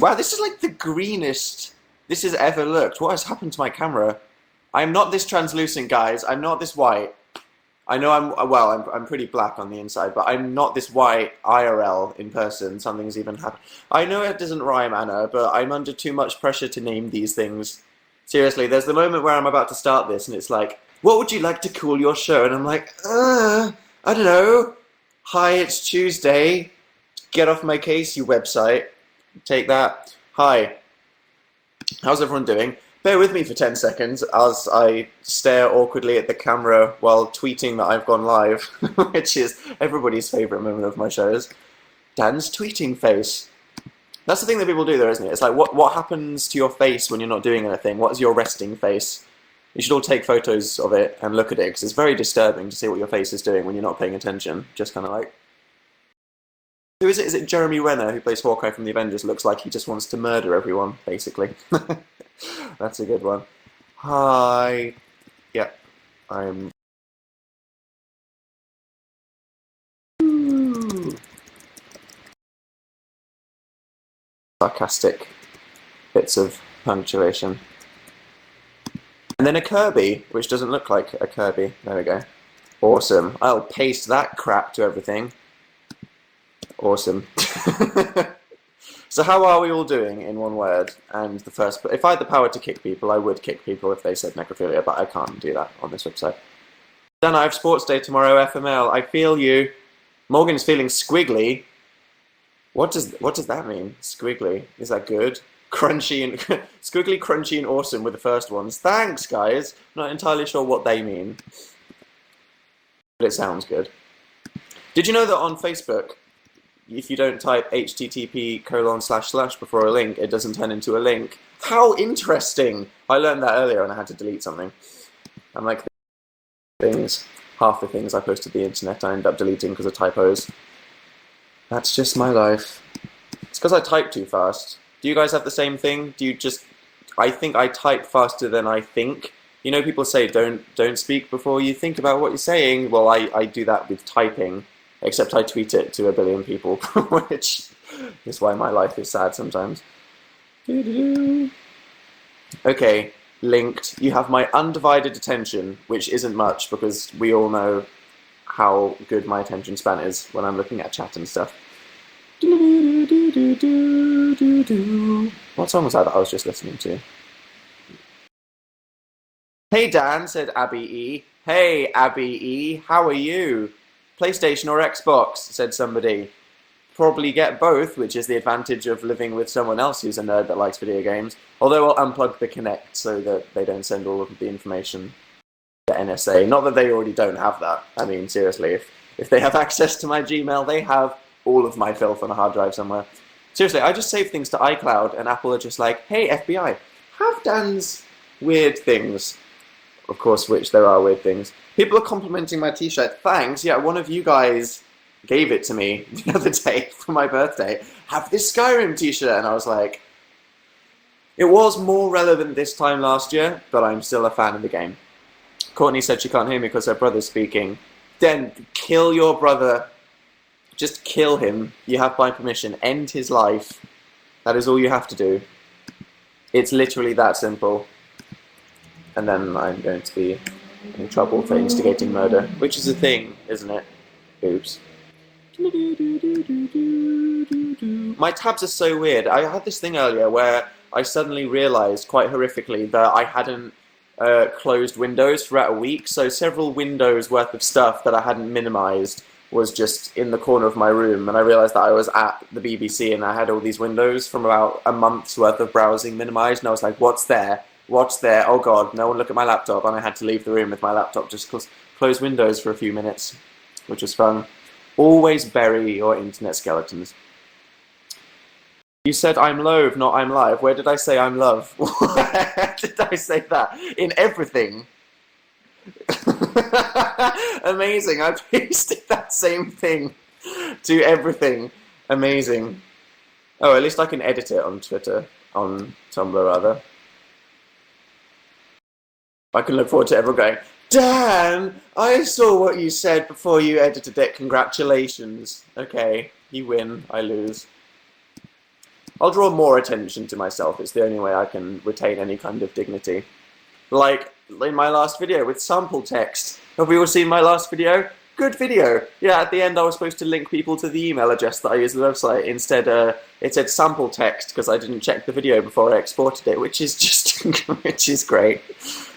Wow, this is like the greenest this has ever looked. What has happened to my camera? I'm not this translucent, guys. I'm not this white. I know I'm pretty black on the inside, but I'm not this white IRL in person. Something's even happened. I know it doesn't rhyme, Anna, but I'm under too much pressure to name these things. Seriously, there's the moment where I'm about to start this, and it's like, what would you like to call your show? And I'm like, I don't know. Hi, it's Tuesday. Get off my case, you website. Take that. Hi. How's everyone doing? Bear with me for 10 seconds as I stare awkwardly at the camera while tweeting that I've gone live, which is everybody's favourite moment of my shows. Dan's tweeting face. That's the thing that people do though, isn't it? It's like, what happens to your face when you're not doing anything? What is your resting face? You should all take photos of it and look at it, because it's very disturbing to see what your face is doing when you're not paying attention. Just kind of like... Who is it? Is it Jeremy Renner, who plays Hawkeye from the Avengers? Looks like he just wants to murder everyone, basically. That's a good one. Hi. Yep. I'm... sarcastic bits of punctuation. And then a Kirby, which doesn't look like a Kirby. There we go. Awesome. I'll paste that crap to everything. Awesome. So how are we all doing in one word? And the first, if I had the power to kick people, I would kick people if they said necrophilia, but I can't do that on this website. Dan, I have sports day tomorrow, FML. I feel you. Morgan's feeling squiggly. What does that mean? Squiggly. Is that good? Crunchy and squiggly, crunchy, and awesome were the first ones. Thanks, guys. Not entirely sure what they mean, but it sounds good. Did you know that on Facebook, if you don't type http:// before a link, it doesn't turn into a link? How interesting! I learned that earlier and I had to delete something. I'm like, half the things I post to the internet I end up deleting because of typos. That's just my life. It's because I type too fast. Do you guys have the same thing? Do you just... I think I type faster than I think. You know, people say don't speak before you think about what you're saying. Well, I do that with typing. Except I tweet it to a billion people, which is why my life is sad sometimes. Okay, linked. You have my undivided attention, which isn't much because we all know how good my attention span is when I'm looking at chat and stuff. What song was that I was just listening to? Hey Dan, said Abby E. Hey Abby E, how are you? PlayStation or Xbox, said somebody. Probably get both, which is the advantage of living with someone else who's a nerd that likes video games. Although I'll unplug the Kinect so that they don't send all of the information to NSA. Not that they already don't have that. I mean, seriously, if they have access to my Gmail, they have all of my filth on a hard drive somewhere. Seriously, I just save things to iCloud, and Apple are just like, hey, FBI, have Dan's weird things. Of course, which there are weird things. People are complimenting my t-shirt. Thanks. Yeah, one of you guys gave it to me the other day for my birthday. Have this Skyrim t-shirt. And I was like, it was more relevant this time last year, but I'm still a fan of the game. Courtney said she can't hear me because her brother's speaking. Then kill your brother. Just kill him. You have my permission. End his life. That is all you have to do. It's literally that simple. And then I'm going to be in trouble for instigating murder, which is a thing, isn't it? Oops. My tabs are so weird. I had this thing earlier where I suddenly realized, quite horrifically, that I hadn't closed Windows throughout a week, so several Windows worth of stuff that I hadn't minimized was just in the corner of my room, and I realized that I was at the BBC and I had all these windows from about a month's worth of browsing minimized, and I was like, what's there? What's there? Oh god, no one look at my laptop, and I had to leave the room with my laptop, just close Windows for a few minutes, which was fun. Always bury your internet skeletons. You said I'm loath, not I'm live. Where did I say I'm love? Where did I say that? In everything. Amazing, I pasted that same thing to everything. Amazing. Oh, at least I can edit it on Twitter, on Tumblr rather. I can look forward to everyone going, Dan, I saw what you said before you edited it. Congratulations. Okay, you win, I lose. I'll draw more attention to myself. It's the only way I can retain any kind of dignity. Like in my last video with sample text. Have we all seen my last video? Good video. Yeah, at the end I was supposed to link people to the email address that I use on the website. Instead, it said sample text because I didn't check the video before I exported it, which is just, which is great.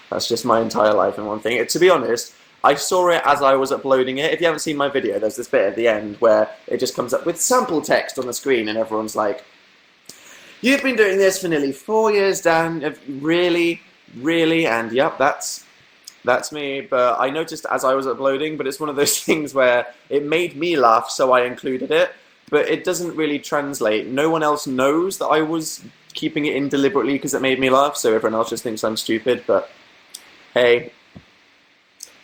That's just my entire life in one thing. To be honest, I saw it as I was uploading it. If you haven't seen my video, there's this bit at the end where it just comes up with sample text on the screen and everyone's like, "You've been doing this for nearly 4 years, Dan. Really? Really?" And yep, that's me. But I noticed as I was uploading, but it's one of those things where it made me laugh, so I included it. But it doesn't really translate. No one else knows that I was keeping it in deliberately because it made me laugh, so everyone else just thinks I'm stupid. But hey,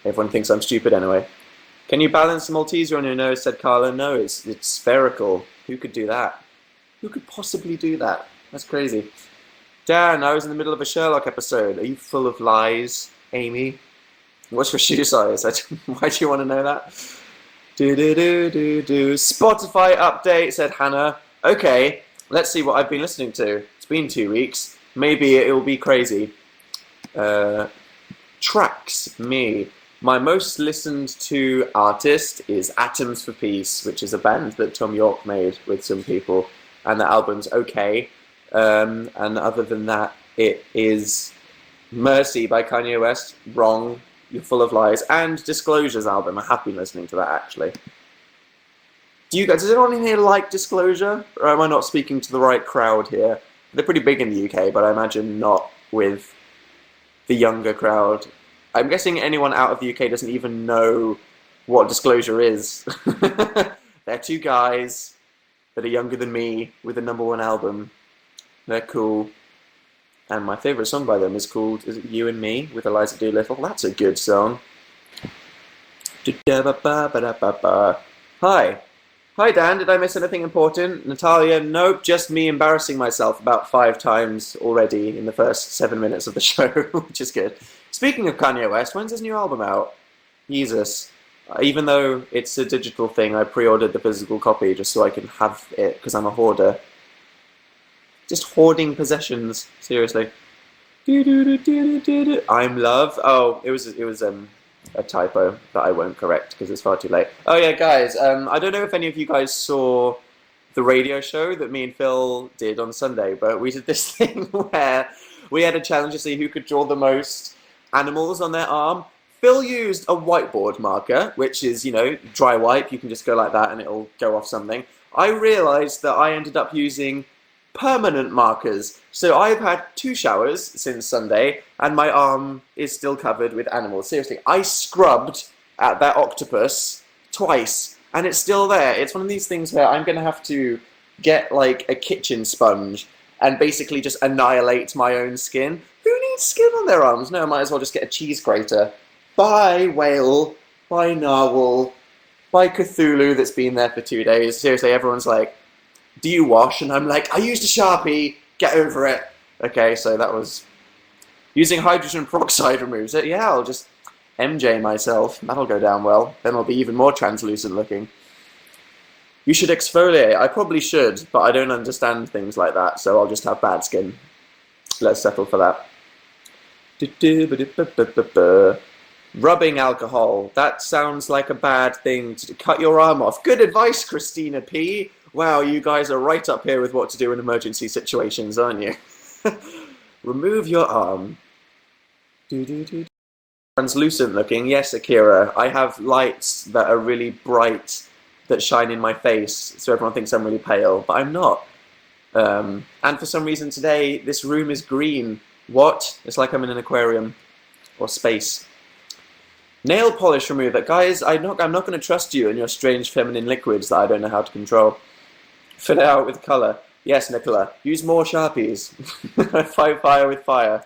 everyone thinks I'm stupid anyway. "Can you balance the Malteser on your nose?" said Carla. "No, it's spherical. Who could do that? Who could possibly do that? That's crazy." "Dan, I was in the middle of a Sherlock episode. Are you full of lies, Amy? What's your shoe size? Why do you want to know that?" "Spotify update," said Hannah. "Okay, let's see what I've been listening to. It's been 2 weeks. Maybe it will be crazy." Tracks, me. My most listened to artist is Atoms for Peace, which is a band that Tom York made with some people, and the album's okay. And other than that, it is Mercy by Kanye West. Wrong. You're full of lies. And Disclosure's album. I have been listening to that, actually. Does anyone in here like Disclosure? Or am I not speaking to the right crowd here? They're pretty big in the UK, but I imagine not with the younger crowd. I'm guessing anyone out of the UK doesn't even know what Disclosure is. They're two guys that are younger than me with a #1 album. They're cool. And my favourite song by them is called, is it You and Me with Eliza Doolittle? That's a good song. Hi. Hi, Dan. Did I miss anything important? Natalia, nope, just me embarrassing myself about 5 times already in the first 7 minutes of the show, which is good. Speaking of Kanye West, when's his new album out? Jesus. Even though it's a digital thing, I pre-ordered the physical copy just so I can have it, because I'm a hoarder. Just hoarding possessions, seriously. I'm love. Oh, it was a typo that I won't correct because it's far too late. Oh yeah, guys, I don't know if any of you guys saw the radio show that me and Phil did on Sunday, but we did this thing where we had a challenge to see who could draw the most animals on their arm. Phil used a whiteboard marker, which is, you know, dry wipe. You can just go like that and it'll go off something. I realised that I ended up using permanent markers. So I've had 2 showers since Sunday and my arm is still covered with animals. Seriously, I scrubbed at that octopus twice and it's still there. It's one of these things where I'm going to have to get like a kitchen sponge and basically just annihilate my own skin. Who needs skin on their arms? No, I might as well just get a cheese grater. Bye, whale. Bye, narwhal. Bye, Cthulhu that's been there for 2 days. Seriously, everyone's like, "Do you wash?" And I'm like, "I used a Sharpie, get over it." Okay, so that was using hydrogen peroxide removes it. Yeah, I'll just MJ myself. That'll go down well. Then I'll be even more translucent looking. "You should exfoliate." I probably should, but I don't understand things like that, so I'll just have bad skin. Let's settle for that. Rubbing alcohol. That sounds like a bad thing to cut your arm off. Good advice, Christina P. Wow, you guys are right up here with what to do in emergency situations, aren't you? Remove your arm. Translucent looking. Yes, Akira. I have lights that are really bright that shine in my face, so everyone thinks I'm really pale, but I'm not. And for some reason today, this room is green. What? It's like I'm in an aquarium. Or space. Nail polish remover. Guys, I'm not going to trust you and your strange feminine liquids that I don't know how to control. Fill it out with colour. Yes, Nicola. Use more Sharpies. Fight fire with fire.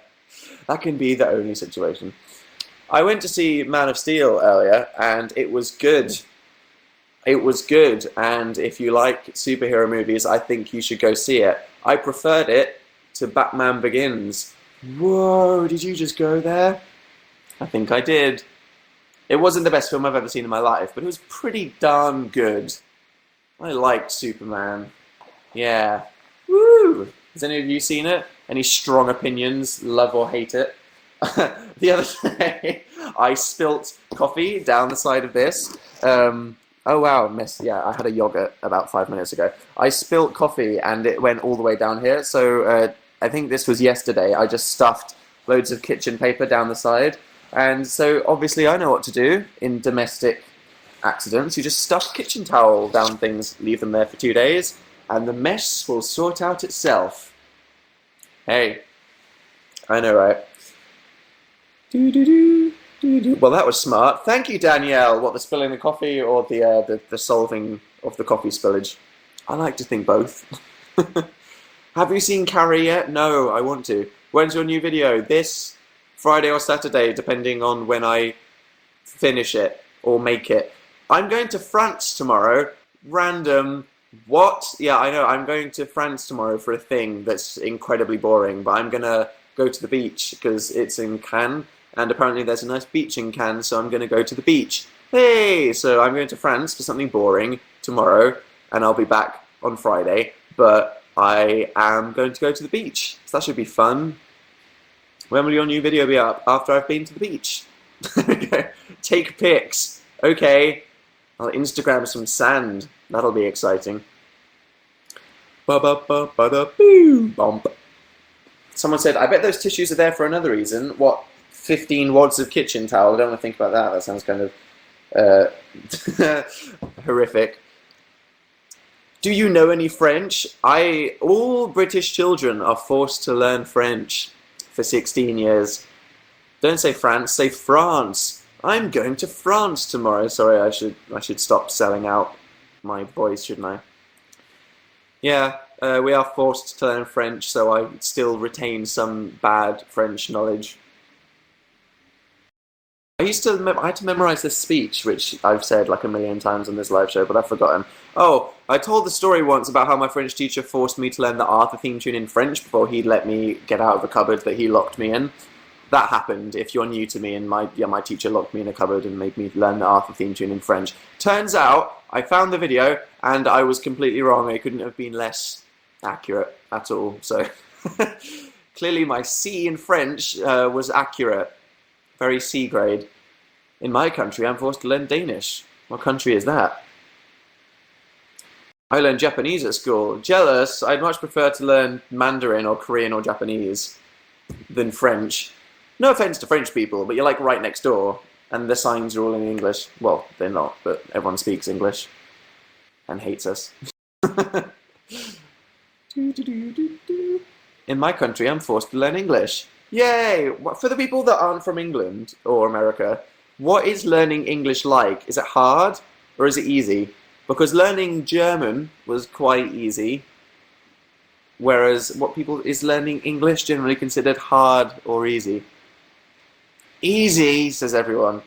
That can be the only situation. I went to see Man of Steel earlier, and it was good. It was good, and if you like superhero movies, I think you should go see it. I preferred it to Batman Begins. Whoa, did you just go there? I think I did. It wasn't the best film I've ever seen in my life, but it was pretty darn good. I liked Superman. Yeah. Woo! Swoo! Has any of you seen it? Any strong opinions, love or hate it? The other day, I spilt coffee down the side of this. Oh wow, miss. Yeah, I had a yogurt about 5 minutes ago. I spilt coffee and it went all the way down here. So I think this was yesterday. I just stuffed loads of kitchen paper down the side. And so obviously I know what to do in domestic accidents. You just stuff kitchen towel down things, leave them there for 2 days, and the mess will sort out itself. Hey, I know, right? Well, that was smart. Thank you, Danielle. What, the spilling the coffee or the solving of the coffee spillage? I like to think both. Have you seen Carrie yet? No, I want to. When's your new video? This Friday or Saturday, depending on when I finish it or make it. I'm going to France tomorrow. Random. What? Yeah, I know. I'm going to France tomorrow for a thing that's incredibly boring, but I'm going to go to the beach because it's in Cannes, and apparently there's a nice beach in Cannes, so I'm going to go to the beach. Hey! So I'm going to France for something boring tomorrow, and I'll be back on Friday, but I am going to go to the beach, so that should be fun. When will your new video be up? After I've been to the beach. Take pics. Okay. I'll Instagram some sand. That'll be exciting. Someone said, I bet those tissues are there for another reason. What, 15 wads of kitchen towel? I don't want to think about that. That sounds kind of horrific. Do you know any French? All British children are forced to learn French for 16 years. Don't say France, say France. I'm going to France tomorrow. Sorry, I should stop selling out my voice, shouldn't I? Yeah, we are forced to learn French, so I still retain some bad French knowledge. I had to memorize this speech, which I've said like a million times on this live show, but I've forgotten. Oh, I told the story once about how my French teacher forced me to learn the Arthur theme tune in French before he'd let me get out of the cupboard that he locked me in. That happened, if you're new to me, and my teacher locked me in a cupboard and made me learn the Arthur theme tune in French. Turns out, I found the video, and I was completely wrong. It couldn't have been less accurate at all. So, clearly my C in French was accurate. Very C grade. In my country, I'm forced to learn Danish. What country is that? I learned Japanese at school. Jealous. I'd much prefer to learn Mandarin or Korean or Japanese than French. No offense to French people, but you're like right next door, and the signs are all in English. Well, they're not, but everyone speaks English and hates us. In my country, I'm forced to learn English. Yay! For the people that aren't from England or America, what is learning English like? Is it hard or is it easy? Because learning German was quite easy, whereas is learning English generally considered hard or easy? Easy, says everyone.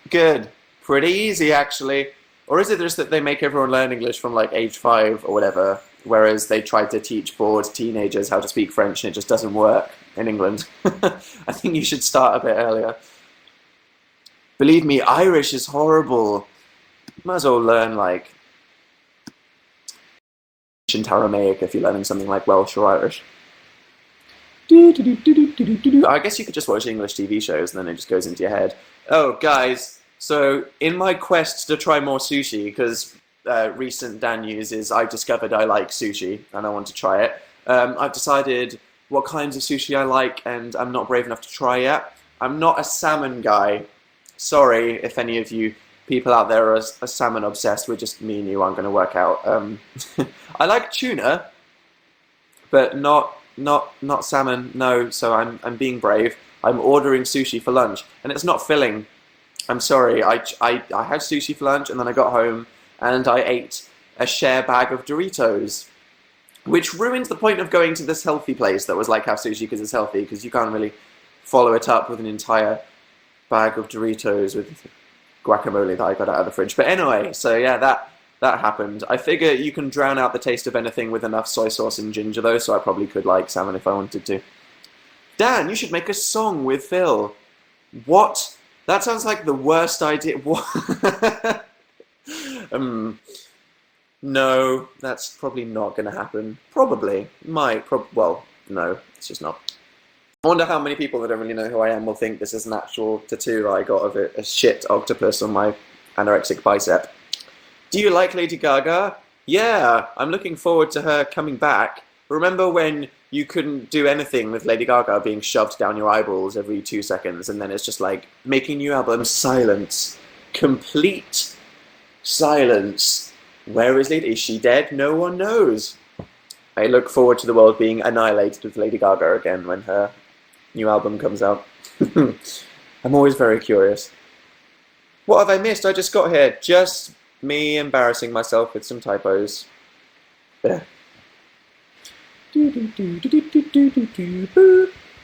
Good. Pretty easy, actually. Or is it just that they make everyone learn English from like age 5 or whatever, whereas they try to teach bored teenagers how to speak French and it just doesn't work in England? I think you should start a bit earlier. Believe me, Irish is horrible. Might as well learn like ancient Aramaic if you're learning something like Welsh or Irish. I guess you could just watch English TV shows and then it just goes into your head. Oh, guys, so in my quest to try more sushi, because recent Dan news is I discovered I like sushi and I want to try it. I've decided what kinds of sushi I like and I'm not brave enough to try yet. I'm not a salmon guy. Sorry if any of you people out there are salmon obsessed. We're just me and you aren't going to work out. I like tuna, but not salmon. No, so I'm being brave. I'm ordering sushi for lunch, and it's not filling. I'm sorry. I had sushi for lunch, and then I got home and I ate a share bag of Doritos, which ruined the point of going to this healthy place that was like have sushi because it's healthy, because you can't really follow it up with an entire bag of Doritos with guacamole that I got out of the fridge. But anyway, so yeah, that happened. I figure you can drown out the taste of anything with enough soy sauce and ginger though, so I probably could like salmon if I wanted to. Dan, you should make a song with Phil. What? That sounds like the worst idea. What? No, that's probably not going to happen. Probably. Might. Well, no, it's just not. I wonder how many people that don't really know who I am will think this is an actual tattoo that I got of a shit octopus on my anorexic bicep. Do you like Lady Gaga? Yeah, I'm looking forward to her coming back. Remember when you couldn't do anything with Lady Gaga being shoved down your eyeballs every 2 seconds, and then it's just like making new albums, silence. Complete silence. Where is Lady? Is she dead? No one knows. I look forward to the world being annihilated with Lady Gaga again when her new album comes out. I'm always very curious. What have I missed? I just got here. Just me embarrassing myself with some typos. There.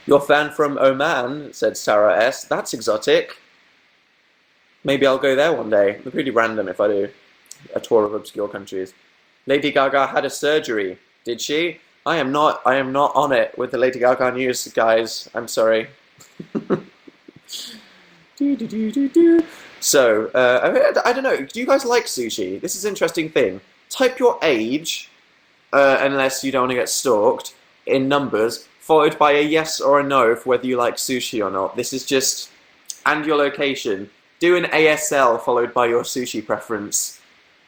Your fan from Oman, said Sarah S. That's exotic. Maybe I'll go there one day. It's pretty random if I do a tour of obscure countries. Lady Gaga had a surgery. Did she? I am not on it with the Lady Gaga news, guys. I'm sorry. So, I don't know. Do you guys like sushi? This is an interesting thing. Type your age, unless you don't want to get stalked, in numbers, followed by a yes or a no for whether you like sushi or not. This is just... And your location. Do an ASL followed by your sushi preference.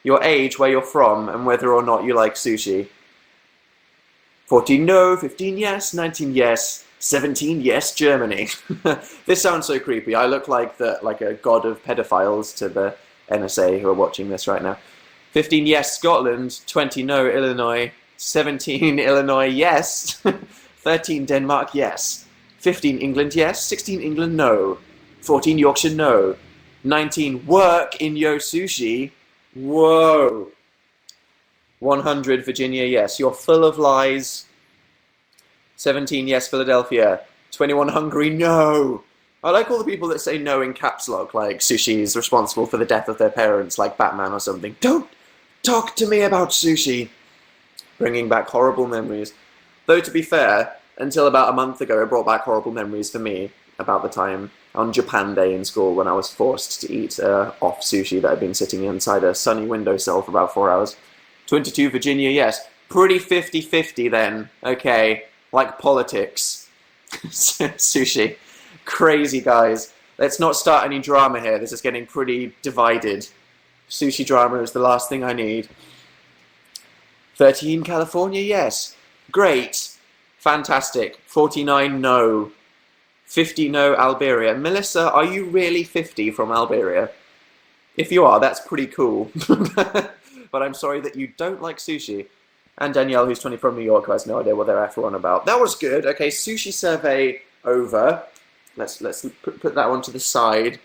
Your age, where you're from, and whether or not you like sushi. 14 no, 15 yes, 19 yes, 17 yes, Germany. This sounds so creepy. I look like a god of pedophiles to the NSA who are watching this right now. 15 yes, Scotland, 20 no, Illinois, 17 Illinois yes, 13 Denmark yes, 15 England yes, 16 England no, 14 Yorkshire no, 19 work in Yo Sushi, whoa. 100 Virginia yes, you're full of lies. 17 yes, Philadelphia. 21 Hungary no. I like all the people that say no in caps lock, like sushi is responsible for the death of their parents, like Batman or something. Don't talk to me about sushi. Bringing back horrible memories. Though to be fair, until about a month ago it brought back horrible memories for me about the time on Japan Day in school when I was forced to eat off sushi that had been sitting inside a sunny windowsill for about 4 hours. 22 Virginia, yes. Pretty 50-50 then. Okay. Like politics. Sushi. Crazy, guys. Let's not start any drama here. This is getting pretty divided. Sushi drama is the last thing I need. 13 California, yes. Great. Fantastic. 49 no. 50 no Alberia. Melissa, are you really 50 from Alberia? If you are, that's pretty cool. But I'm sorry that you don't like sushi. And Danielle, who's 20 from New York, who has no idea what they're after on about. That was good. Okay, sushi survey over. Let's put that one to the side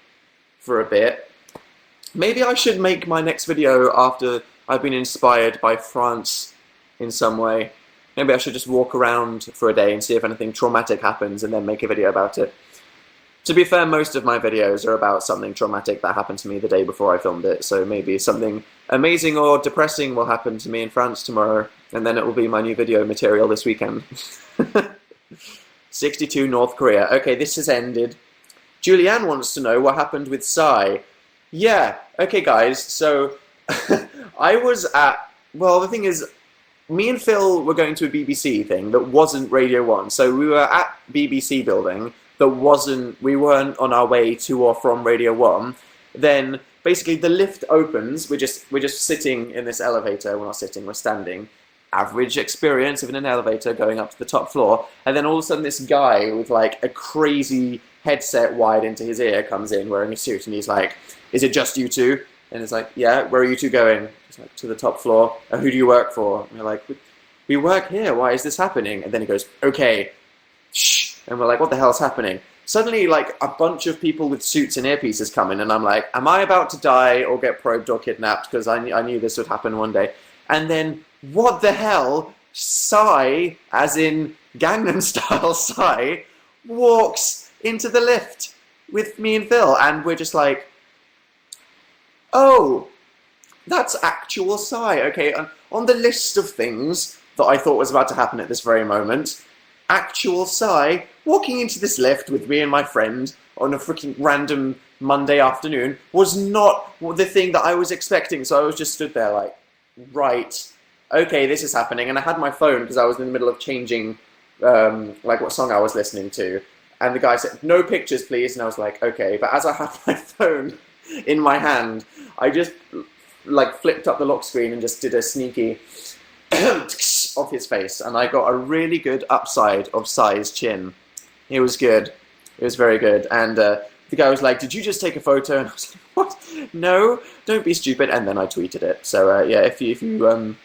for a bit. Maybe I should make my next video after I've been inspired by France in some way. Maybe I should just walk around for a day and see if anything traumatic happens and then make a video about it. To be fair, most of my videos are about something traumatic that happened to me the day before I filmed it, so maybe something amazing or depressing will happen to me in France tomorrow, and then it will be my new video material this weekend. 62 North Korea. Okay, this has ended. Julianne wants to know what happened with Psy. Yeah, okay guys, so I was at... Well, the thing is, me and Phil were going to a BBC thing that wasn't Radio 1, so we were at BBC building... we weren't on our way to or from Radio 1. Then basically the lift opens, we're just sitting in this elevator. We're not sitting, we're standing. Average experience of in an elevator going up to the top floor, and then all of a sudden this guy with like a crazy headset wired into his ear comes in wearing a suit, and he's like, is it just you two? And it's like, yeah, where are you two going? It's like, to the top floor. Who do you work for? And we're like, we work here, why is this happening? And then he goes, okay, shh. And we're like, what the hell's happening? Suddenly, like, a bunch of people with suits and earpieces come in, and I'm like, am I about to die or get probed or kidnapped? Because I knew this would happen one day. And then, what the hell? Psy, as in Gangnam Style Psy, walks into the lift with me and Phil, and we're just like, oh, that's actual Psy. Okay, on the list of things that I thought was about to happen at this very moment, actual Psy walking into this lift with me and my friend on a freaking random Monday afternoon was not the thing that I was expecting, so I was just stood there like, right, okay, this is happening. And I had my phone because I was in the middle of changing like what song I was listening to. And the guy said, no pictures, please. And I was like, okay. But as I had my phone in my hand, I just like flipped up the lock screen and just did a sneaky off his face. And I got a really good upside of size chin. It was good. It was very good. And the guy was like, did you just take a photo? And I was like, what? No, don't be stupid. And then I tweeted it. So yeah, if you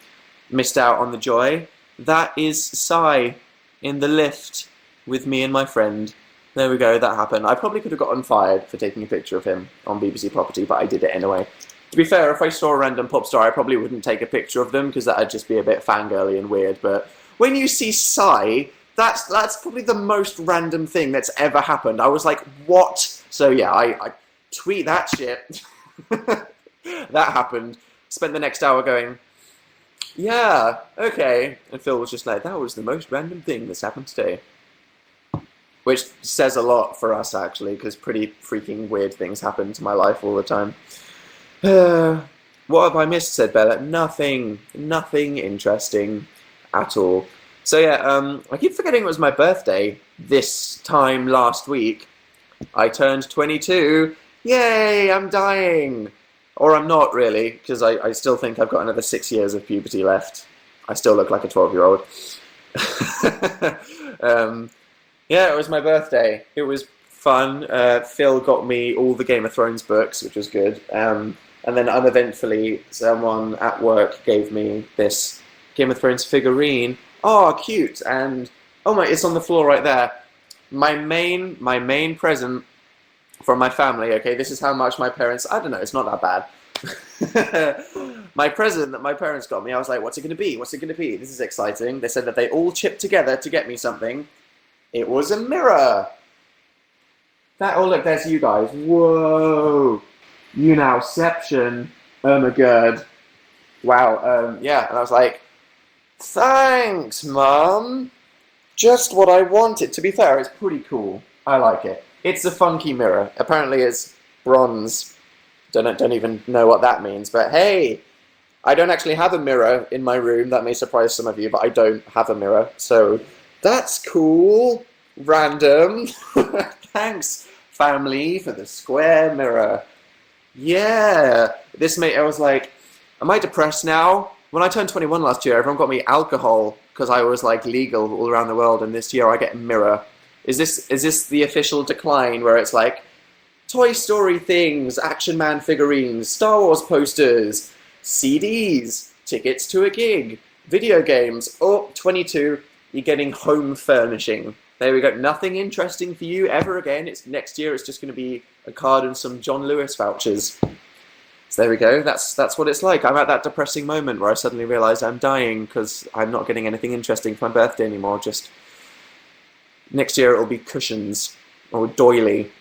missed out on the joy, that is Sai in the lift with me and my friend. There we go, that happened. I probably could have gotten fired for taking a picture of him on BBC property, but I did it anyway. To be fair, if I saw a random pop star, I probably wouldn't take a picture of them because that'd just be a bit fangirly and weird. But when you see Sai, that's probably the most random thing that's ever happened. I was like, what? So yeah, I tweet that shit. That happened. Spent the next hour going, yeah, okay. And Phil was just like, that was the most random thing that's happened today. Which says a lot for us, actually, because pretty freaking weird things happen to my life all the time. What have I missed, said Bella? Nothing interesting at all. So yeah, I keep forgetting it was my birthday this time last week. I turned 22. Yay, I'm dying. Or I'm not really, because I still think I've got another 6 years of puberty left. I still look like a 12-year-old. Yeah, it was my birthday. It was fun. Phil got me all the Game of Thrones books, which was good. And then uneventfully, someone at work gave me this Game of Thrones figurine. Oh, cute! And oh my, it's on the floor right there. My main present from my family. Okay, this is how much my parents. I don't know. It's not that bad. My present that my parents got me. I was like, what's it going to be? What's it going to be? This is exciting. They said that they all chipped together to get me something. It was a mirror. Oh look, there's you guys. Whoa. Younowception. Oh my god. Wow, yeah, and I was like, thanks, Mum. Just what I wanted. To be fair, it's pretty cool. I like it. It's a funky mirror. Apparently it's bronze. Don't even know what that means, but hey, I don't actually have a mirror in my room. That may surprise some of you, but I don't have a mirror, so that's cool. Random. Thanks, family, for the square mirror. Yeah. I was like, am I depressed now? When I turned 21 last year, everyone got me alcohol because I was like legal all around the world, and this year I get a mirror. Is this the official decline where it's like Toy Story things, Action Man figurines, Star Wars posters, CDs, tickets to a gig, video games? Oh, 22. You're getting home furnishing. There we go. Nothing interesting for you ever again. Next year. It's just going to be a card and some John Lewis vouchers. So there we go. That's what it's like. I'm at that depressing moment where I suddenly realise I'm dying because I'm not getting anything interesting for my birthday anymore. Just next year it'll be cushions or doily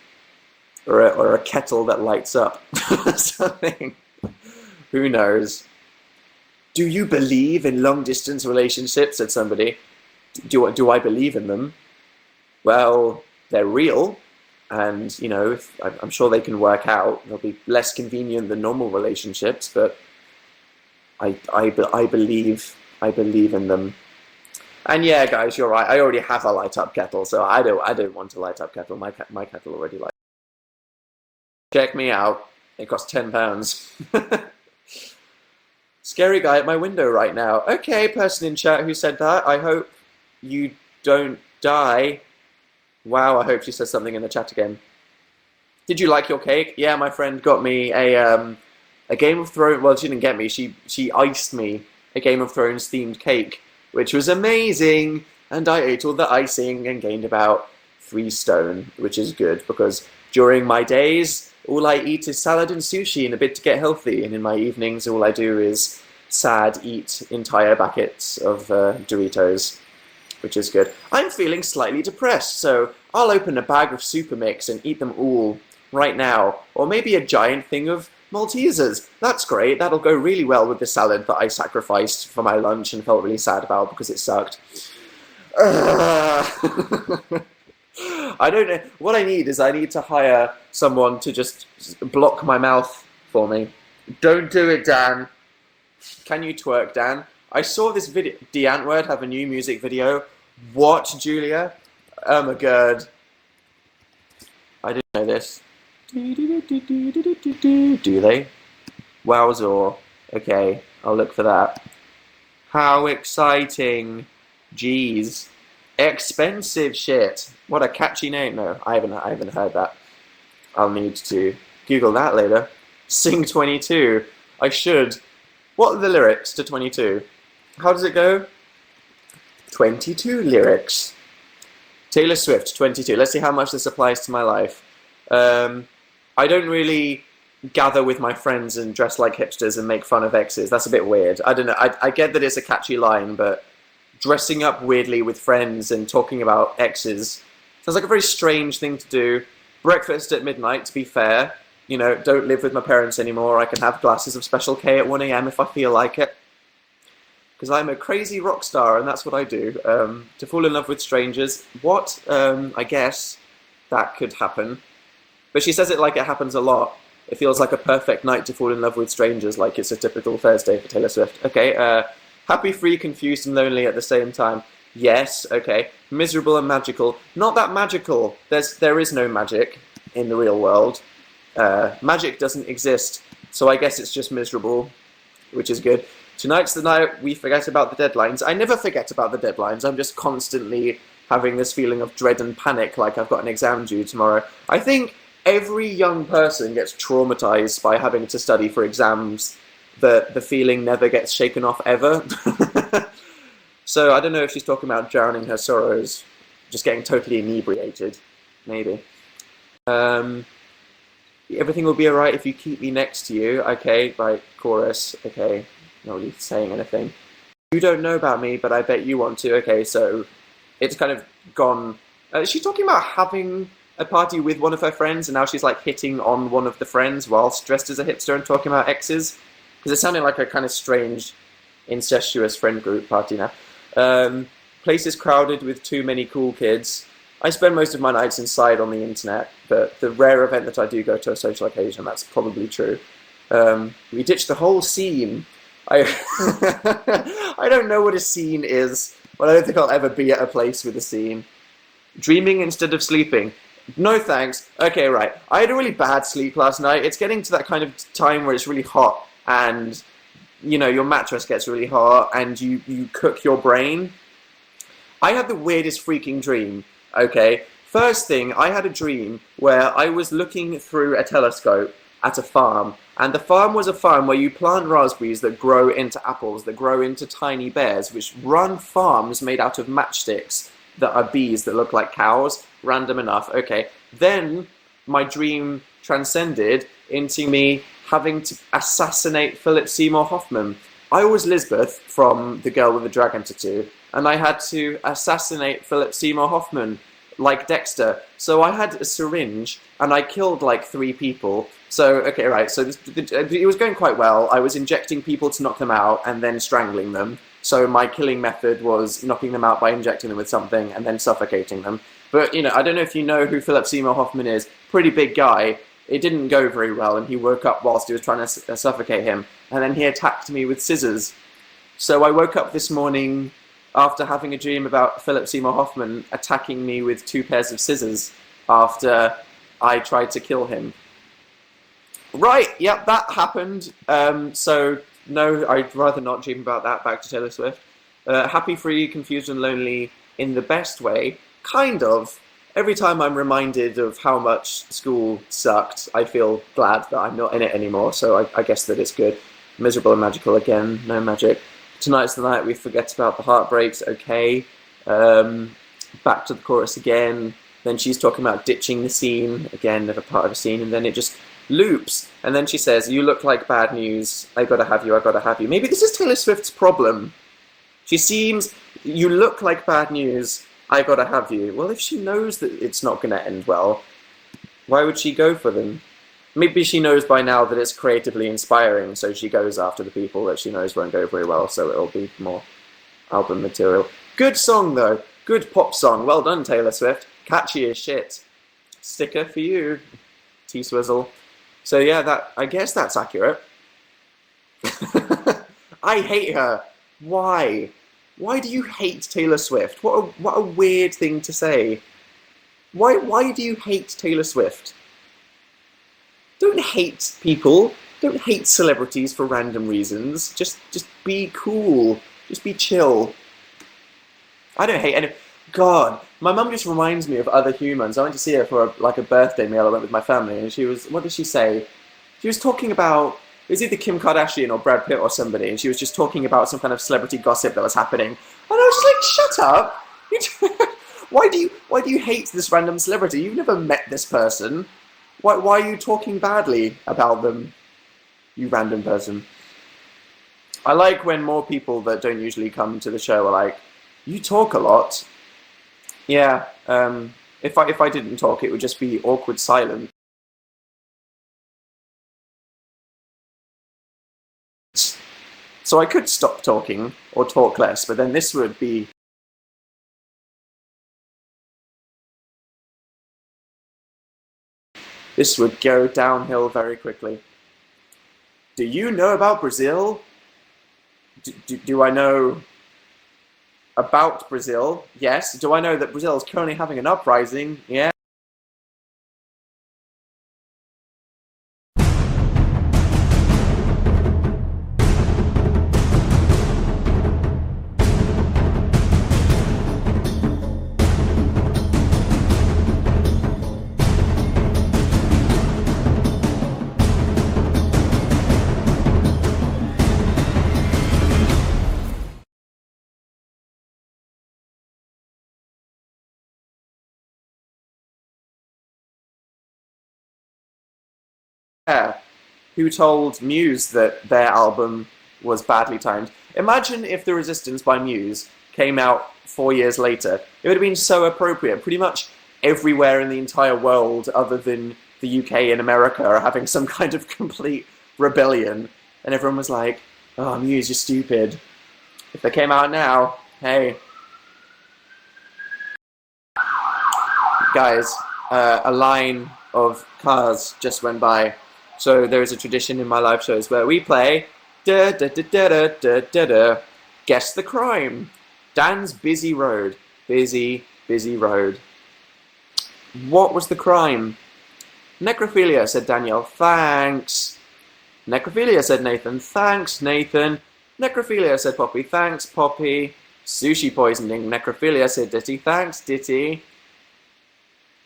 or a kettle that lights up. Something. Who knows? Do you believe in long-distance relationships? Said somebody. Do I believe in them? Well, they're real, and you know, I'm sure they can work out. They'll be less convenient than normal relationships, but I believe in them. And yeah, guys, you're right. I already have a light-up kettle, so I don't want a light-up kettle. My kettle already lights. Check me out. It costs £10. Scary guy at my window right now. Okay, person in chat who said that. I hope you don't die. Wow, I hope she says something in the chat again. Did you like your cake? Yeah, my friend got me a Game of Thrones. Well, she didn't get me. She iced me a Game of Thrones themed cake, which was amazing. And I ate all the icing and gained about 3 stone, which is good because during my days, all I eat is salad and sushi and a bit to get healthy. And in my evenings, all I do is sad eat entire buckets of Doritos, which is good. I'm feeling slightly depressed, so I'll open a bag of Super Mix and eat them all right now. Or maybe a giant thing of Maltesers. That's great. That'll go really well with the salad that I sacrificed for my lunch and felt really sad about because it sucked. I don't know. What I need to hire someone to just block my mouth for me. Don't do it, Dan. Can you twerk, Dan? I saw this video. D'Antwoord have a new music video. What, Julia? Oh my god. I didn't know this. Do they? Wowzor. Okay, I'll look for that. How exciting. Jeez. Expensive shit. What a catchy name. No, I haven't heard that. I'll need to Google that later. Sing 22. I should. What are the lyrics to 22? How does it go? 22 lyrics. Taylor Swift, 22. Let's see how much this applies to my life. I don't really gather with my friends and dress like hipsters and make fun of exes. That's a bit weird. I don't know. I get that it's a catchy line, but dressing up weirdly with friends and talking about exes sounds like a very strange thing to do. Breakfast at midnight, to be fair. You know, don't live with my parents anymore. I can have glasses of Special K at 1 a.m. if I feel like it. Because I'm a crazy rock star, and that's what I do. To fall in love with strangers. What? I guess that could happen. But she says it like it happens a lot. It feels like a perfect night to fall in love with strangers, like it's a typical Thursday for Taylor Swift. Okay, happy, free, confused, and lonely at the same time. Yes, okay. Miserable and magical. Not that magical. There is no magic in the real world. Magic doesn't exist, so I guess it's just miserable, which is good. Tonight's the night we forget about the deadlines. I never forget about the deadlines. I'm just constantly having this feeling of dread and panic, like I've got an exam due tomorrow. I think every young person gets traumatized by having to study for exams. The feeling never gets shaken off ever. So I don't know if she's talking about drowning her sorrows, just getting totally inebriated, maybe. Everything will be alright if you keep me next to you. Okay, right, chorus. Okay, not really saying anything. You don't know about me, but I bet you want to. Okay, so it's kind of gone. Is she talking about having a party with one of her friends, and now she's like hitting on one of the friends whilst dressed as a hipster and talking about exes? Because it sounded like a kind of strange, incestuous friend group party now. Place is crowded with too many cool kids. I spend most of my nights inside on the internet, but the rare event that I do go to a social occasion, that's probably true. We ditched the whole scene. I don't know what a scene is, but I don't think I'll ever be at a place with a scene. Dreaming instead of sleeping. No thanks. Okay, right. I had a really bad sleep last night. It's getting to that kind of time where it's really hot and, you know, your mattress gets really hot and you cook your brain. I had the weirdest freaking dream, okay? First thing, I had a dream where I was looking through a telescope at a farm, and the farm was a farm where you plant raspberries that grow into apples, that grow into tiny bears, which run farms made out of matchsticks that are bees that look like cows. Random enough, okay. Then my dream transcended into me having to assassinate Philip Seymour Hoffman. I was Lisbeth from The Girl with the Dragon Tattoo, and I had to assassinate Philip Seymour Hoffman like Dexter. So I had a syringe, and I killed like 3 people. So, okay, right, so it was going quite well. I was injecting people to knock them out and then strangling them. So my killing method was knocking them out by injecting them with something and then suffocating them. But, you know, I don't know if you know who Philip Seymour Hoffman is. Pretty big guy. It didn't go very well, and he woke up whilst he was trying to suffocate him. And then he attacked me with scissors. So I woke up this morning after having a dream about Philip Seymour Hoffman attacking me with 2 pairs of scissors after I tried to kill him. Right, yep, that happened. So, no, I'd rather not dream about that. Back to Taylor Swift. Happy, free, confused, and lonely in the best way. Kind of. Every time I'm reminded of how much school sucked, I feel glad that I'm not in it anymore, so I guess that it's good. Miserable and magical again, no magic. Tonight's the night we forget about the heartbreaks, okay. Back to the chorus again. Then she's talking about ditching the scene, again, never part of a scene, and then it just loops. And then she says, you look like bad news, I gotta have you, I gotta have you. Maybe this is Taylor Swift's problem. She seems, you look like bad news, I gotta have you. Well, if she knows that it's not gonna end well, why would she go for them? Maybe she knows by now that it's creatively inspiring, so she goes after the people that she knows won't go very well, so it'll be more album material. Good song, though. Good pop song. Well done, Taylor Swift. Catchy as shit. Sticker for you, T-Swizzle. So yeah, I guess that's accurate. I hate her. Why? Why do you hate Taylor Swift? What a weird thing to say. Why do you hate Taylor Swift? Don't hate people. Don't hate celebrities for random reasons. Just be cool. Just be chill. I don't hate any. God, my mum just reminds me of other humans. I went to see her for a birthday meal. I went with my family, and she was. What did she say? She was talking about. It was either Kim Kardashian or Brad Pitt or somebody, and she was just talking about some kind of celebrity gossip that was happening. And I was just like, "Shut up! Why do you hate this random celebrity? You've never met this person. Why are you talking badly about them, you random person?" I like when more people that don't usually come to the show are like, "You talk a lot." Yeah. If I didn't talk, it would just be awkward silence. So I could stop talking or talk less, but then this would be. This would go downhill very quickly. Do you know about Brazil? Do I know about Brazil? Yes. Do I know that Brazil is currently having an uprising? Yeah. Who told Muse that their album was badly timed. Imagine if The Resistance by Muse came out 4 years later. It would have been so appropriate. Pretty much everywhere in the entire world, other than the UK and America, are having some kind of complete rebellion. And everyone was like, "Oh, Muse, you're stupid." If they came out now, hey. Guys, a line of cars just went by. So there is a tradition in my live shows where we play da da da da da da da da. Guess the crime. Dan's busy road. Busy road. What was the crime? Necrophilia, said Danielle. Thanks. Necrophilia, said Nathan. Thanks, Nathan. Necrophilia, said Poppy. Thanks, Poppy. Sushi poisoning. Necrophilia, said Ditty. Thanks, Ditty.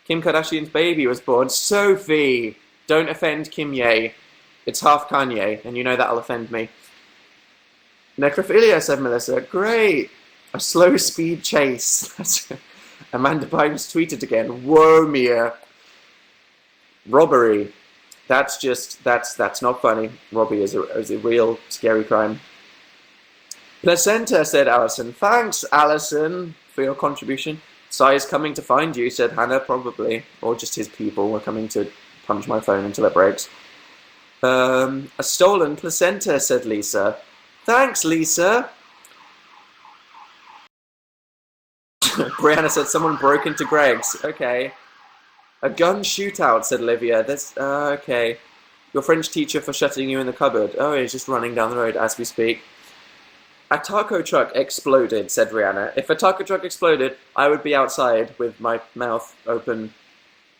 Kim Kardashian's baby was born. Sophie! Don't offend Kim Ye. It's half Kanye, and you know that'll offend me. Necrophilia, said Melissa. Great. A slow speed chase. Amanda Bynes tweeted again. Whoa, Mia. Robbery. That's not funny. Robbery is a real scary crime. Placenta, said Alison. Thanks, Alison, for your contribution. Sai is coming to find you, said Hannah, probably. Or just his people were coming to punch my phone until it breaks. A stolen placenta, said Lisa. Thanks, Lisa. Brianna said someone broke into Greg's. Okay. A gun shootout, said Olivia. That's okay. Your French teacher for shutting you in the cupboard. Oh, he's just running down the road as we speak. A taco truck exploded, said Rihanna. If a taco truck exploded, I would be outside with my mouth open,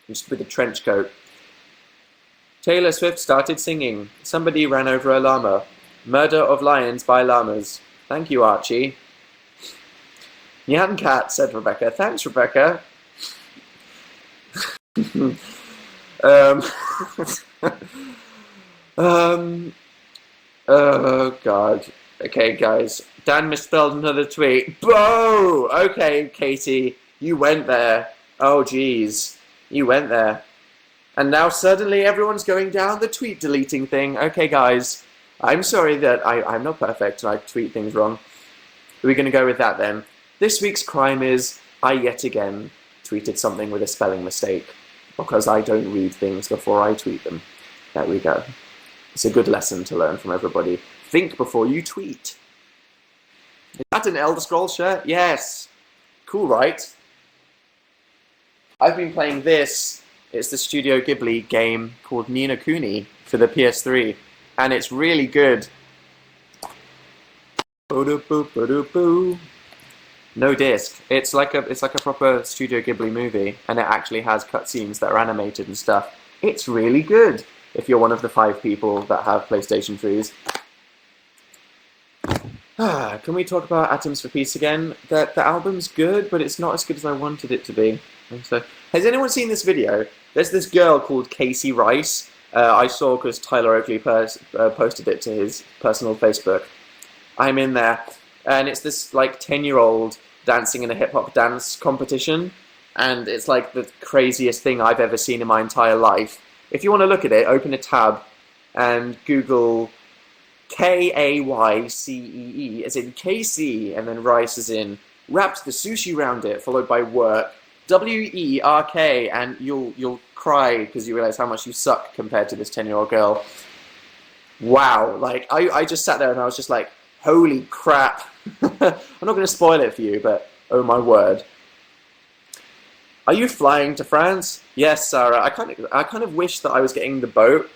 just with a trench coat. Taylor Swift started singing. Somebody ran over a llama. Murder of lions by llamas. Thank you, Archie. Nyan cat, said Rebecca. Thanks, Rebecca. Oh, God. Okay, guys. Dan misspelled another tweet. Boo! Okay, Katie. You went there. Oh, geez. You went there. And now suddenly everyone's going down the tweet deleting thing. Okay, guys. I'm sorry that I'm not perfect and I tweet things wrong. We're going to go with that then. This week's crime is I yet again tweeted something with a spelling mistake because I don't read things before I tweet them. There we go. It's a good lesson to learn from everybody. Think before you tweet. Is that an Elder Scrolls shirt? Yes. Cool, right? I've been playing this. It's the Studio Ghibli game called Ni no Kuni for the PS3. And it's really good. Boo-doo-boo-boo-doo-boo. No disc. It's like a proper Studio Ghibli movie, and it actually has cutscenes that are animated and stuff. It's really good if you're one of the 5 people that have PlayStation 3s. Can we talk about Atoms for Peace again? The album's good, but it's not as good as I wanted it to be. So, has anyone seen this video? There's this girl called Casey Rice. I saw because Tyler Oakley posted it to his personal Facebook. I'm in there, and it's this like 10-year-old dancing in a hip-hop dance competition, and it's like the craziest thing I've ever seen in my entire life. If you want to look at it, open a tab and Google Kaycee, as in KC, and then Rice as in wrapped the sushi round it, followed by work, WERK, and you'll cry because you realize how much you suck compared to this 10-year-old girl. Wow, like I just sat there and I was just like, holy crap. I'm not going to spoil it for you, but oh my word. Are you flying to France? Yes, Sarah. I kind of wish that I was getting the boat.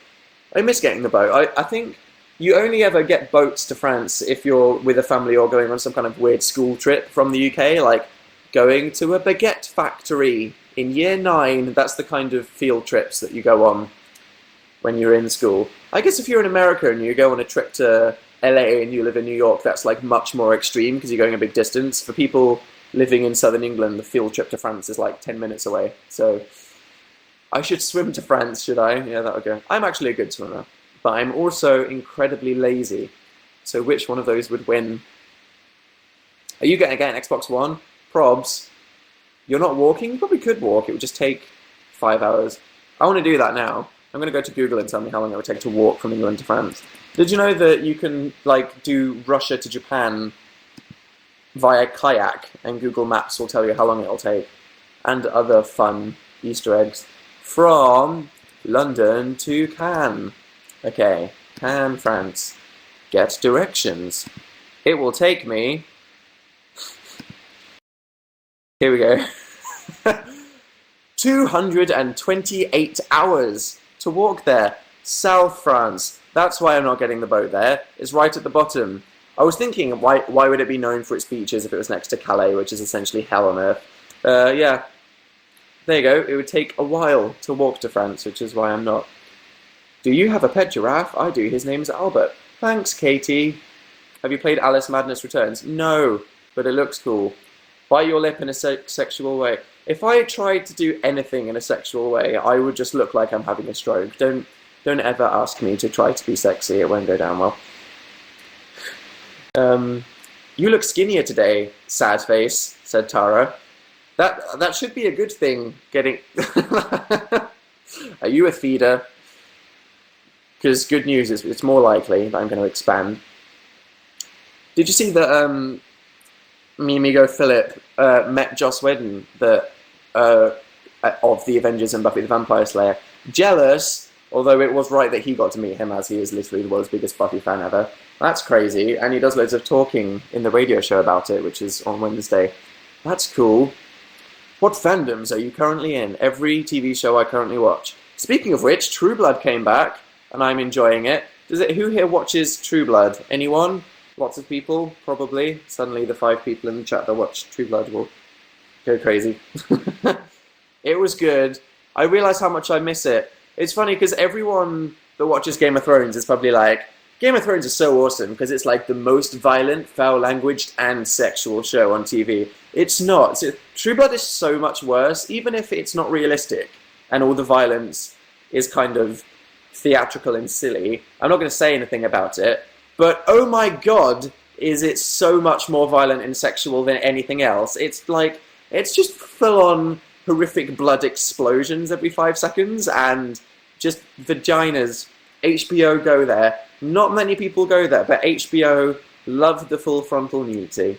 I miss getting the boat. I think you only ever get boats to France if you're with a family or going on some kind of weird school trip from the UK, like going to a baguette factory in year 9. That's the kind of field trips that you go on when you're in school. I guess if you're in America and you go on a trip to LA and you live in New York, that's like much more extreme because you're going a big distance. For people living in southern England, the field trip to France is like 10 minutes away. So I should swim to France, should I? Yeah, that'll go. I'm actually a good swimmer, but I'm also incredibly lazy. So which one of those would win? Are you getting an Xbox One? Probs. You're not walking? You probably could walk. It would just take 5 hours. I want to do that now. I'm going to go to Google and tell me how long it would take to walk from England to France. Did you know that you can like do Russia to Japan via kayak, and Google Maps will tell you how long it'll take, and other fun Easter eggs from London to Cannes. Okay, Cannes, France. Get directions. It will take me. Here we go. 228 hours to walk there. South France. That's why I'm not getting the boat there. It's right at the bottom. I was thinking, why would it be known for its beaches if it was next to Calais, which is essentially hell on earth? Yeah. There you go. It would take a while to walk to France, which is why I'm not. Do you have a pet giraffe? I do. His name's Albert. Thanks, Katie. Have you played Alice Madness Returns? No, but it looks cool. Bite your lip in a sexual way. If I tried to do anything in a sexual way, I would just look like I'm having a stroke. Don't ever ask me to try to be sexy. It won't go down well. You look skinnier today, sad face, said Tara. That should be a good thing, getting... Are you a feeder? Because good news is it's more likely that I'm going to expand. Did you see that me amigo Philip met Joss Whedon of the Avengers and Buffy the Vampire Slayer? Jealous, although it was right that he got to meet him, as he is literally the world's biggest Buffy fan ever. That's crazy, and he does loads of talking in the radio show about it, which is on Wednesday. That's cool. What fandoms are you currently in? Every TV show I currently watch. Speaking of which, True Blood came back, and I'm enjoying it. Who here watches True Blood? Anyone? Lots of people, probably. Suddenly the 5 people in the chat that watch True Blood will go crazy. It was good. I realised how much I miss it. It's funny because everyone that watches Game of Thrones is probably like, Game of Thrones is so awesome because it's like the most violent, foul-languaged, and sexual show on TV. It's not. True Blood is so much worse, even if it's not realistic and all the violence is kind of theatrical and silly. I'm not going to say anything about it, but oh my god, is it so much more violent and sexual than anything else. It's like, it's just full-on horrific blood explosions every 5 seconds and just vaginas. HBO go there. Not many people go there, but HBO love the full frontal nudity.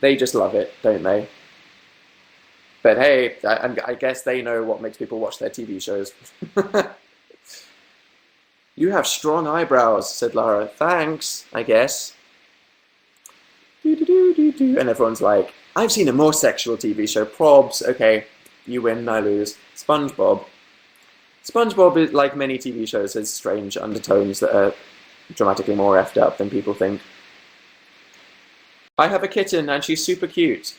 They just love it, don't they? But hey, I guess they know what makes people watch their TV shows. You have strong eyebrows, said Lara. Thanks, I guess. And everyone's like, I've seen a more sexual TV show. Probs. Okay, you win, I lose. SpongeBob. SpongeBob, is, like many TV shows, has strange undertones that are dramatically more effed up than people think. I have a kitten and she's super cute.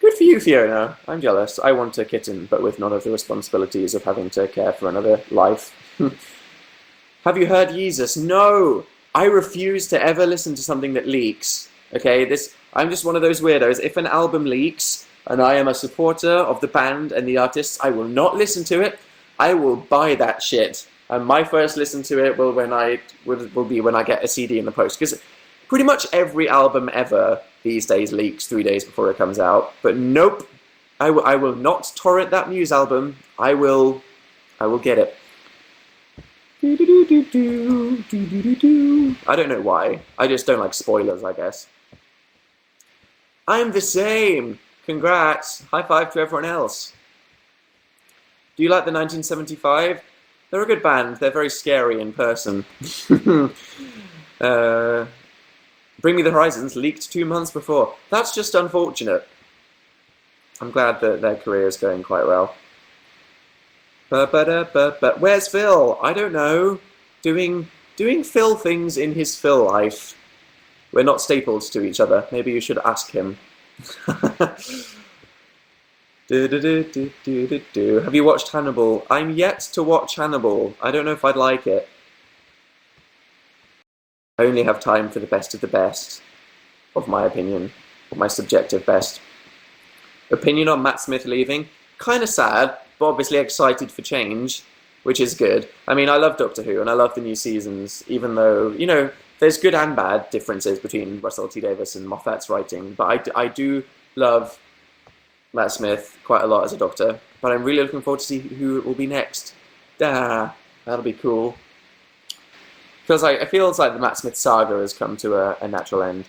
Good for you, Fiona. I'm jealous. I want a kitten, but with none of the responsibilities of having to care for another life. Have you heard Yeezus? No! I refuse to ever listen to something that leaks. Okay, I'm just one of those weirdos. If an album leaks, and I am a supporter of the band and the artists, I will not listen to it. I will buy that shit. And my first listen to it will be when I get a CD in the post. Because pretty much every album ever these days leaks 3 days before it comes out. But nope, I will not torrent that Muse album. I will get it. I don't know why. I just don't like spoilers, I guess. I'm the same. Congrats. High five to everyone else. Do you like the 1975? They're a good band. They're very scary in person. Bring Me the Horizons leaked 2 months before. That's just unfortunate. I'm glad that their career is going quite well. But where's Phil? I don't know. Doing Phil things in his Phil life. We're not stapled to each other. Maybe you should ask him. Have you watched Hannibal? I'm yet to watch Hannibal. I don't know if I'd like it. I only have time for the best of the best, of my opinion, or my subjective best. Opinion on Matt Smith leaving? Kind of sad, but obviously excited for change, which is good. I mean, I love Doctor Who, and I love the new seasons, even though, you know, there's good and bad differences between Russell T Davies and Moffat's writing, but I do love Matt Smith quite a lot as a Doctor, but I'm really looking forward to see who it will be next. That'll be cool. It feels like the Matt Smith saga has come to a natural end.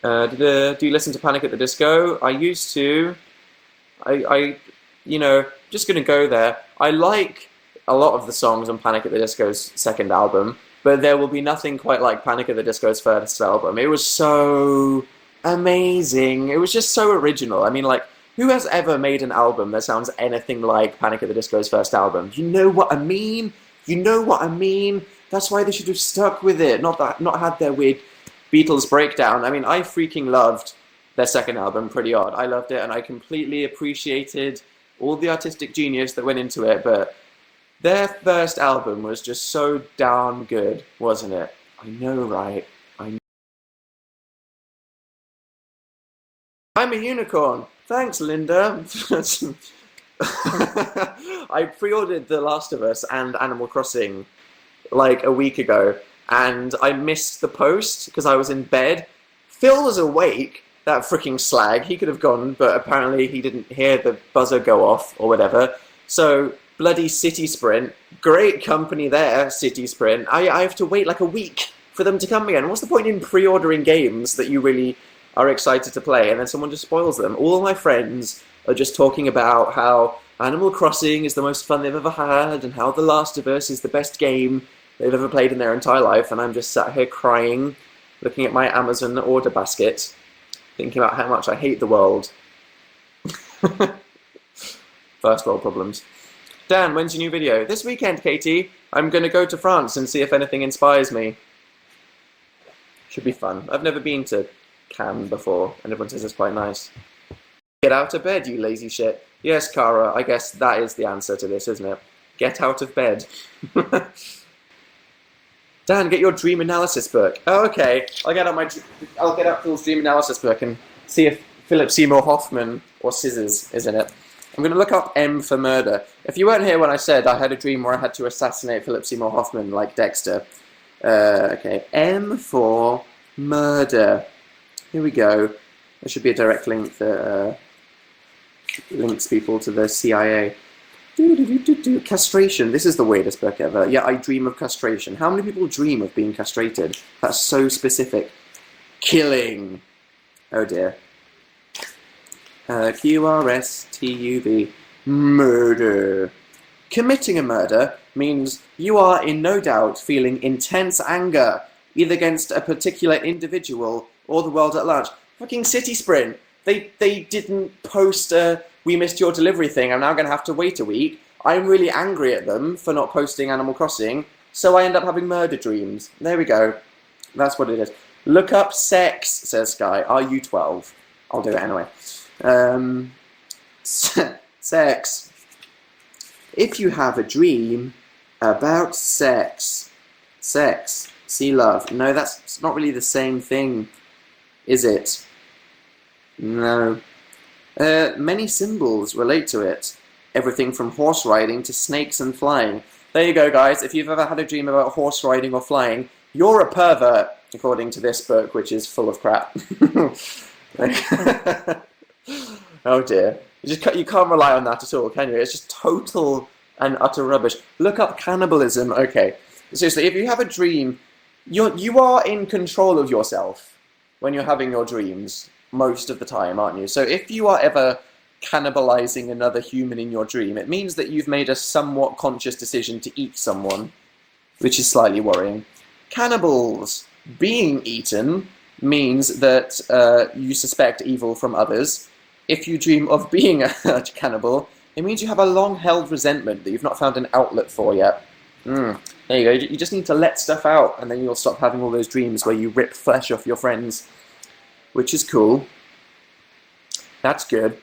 Do you listen to Panic at the Disco? I used to. Just gonna go there. I like a lot of the songs on Panic at the Disco's second album, but there will be nothing quite like Panic at the Disco's first album. It was so amazing. It was just so original. I mean, like, who has ever made an album that sounds anything like Panic at the Disco's first album? You know what I mean? You know what I mean? That's why they should have stuck with it, not had their weird Beatles breakdown. I mean, I freaking loved their second album, Pretty Odd. I loved it, and I completely appreciated all the artistic genius that went into it, but their first album was just so darn good, wasn't it? I know, right? I'm a unicorn. Thanks, Linda. I pre-ordered The Last of Us and Animal Crossing like a week ago, and I missed the post because I was in bed. Phil was awake, that freaking slag. He could have gone, but apparently he didn't hear the buzzer go off or whatever. So, bloody City Sprint. Great company there, City Sprint. I have to wait like a week for them to come again. What's the point in pre-ordering games that you really are excited to play and then someone just spoils them? All my friends are just talking about how Animal Crossing is the most fun they've ever had and how The Last of Us is the best game they've ever played in their entire life, and I'm just sat here crying, looking at my Amazon order basket, thinking about how much I hate the world. First world problems. Dan, when's your new video? This weekend, Katie. I'm going to go to France and see if anything inspires me. Should be fun. I've never been to Cannes before, and everyone says it's quite nice. Get out of bed, you lazy shit. Yes, Cara, I guess that is the answer to this, isn't it? Get out of bed. Dan, get your dream analysis book. Oh, okay. I'll get out Phil's dream analysis book and see if Philip Seymour Hoffman or Scissors is in it. I'm going to look up M for murder. If you weren't here when I said I had a dream where I had to assassinate Philip Seymour Hoffman like Dexter. Okay, M for murder. Here we go. There should be a direct link that links people to the CIA. Castration. This is the weirdest book ever. Yeah, I dream of castration. How many people dream of being castrated? That's so specific. Killing. Oh dear. QRSTUV. Murder. Committing a murder means you are in no doubt feeling intense anger, either against a particular individual or the world at large. Fucking City Sprint. They didn't post a "we missed your delivery" thing. I'm now going to have to wait a week. I'm really angry at them for not posting Animal Crossing, so I end up having murder dreams. There we go. That's what it is. Look up sex, says Sky. Are you 12? I'll do it anyway. Sex. If you have a dream about sex. Sex. See love. No, that's not really the same thing, is it? No. Many symbols relate to it. Everything from horse riding to snakes and flying. There you go, guys. If you've ever had a dream about horse riding or flying, you're a pervert, according to this book, which is full of crap. Oh dear. You can't rely on that at all, can you? It's just total and utter rubbish. Look up cannibalism. Okay. Seriously, if you have a dream, you are in control of yourself when you're having your dreams most of the time, aren't you? So if you are ever cannibalizing another human in your dream, it means that you've made a somewhat conscious decision to eat someone, which is slightly worrying. Cannibals being eaten means that you suspect evil from others. If you dream of being a cannibal, it means you have a long-held resentment that you've not found an outlet for yet. There you go. You just need to let stuff out, and then you'll stop having all those dreams where you rip flesh off your friends, which is cool. That's good.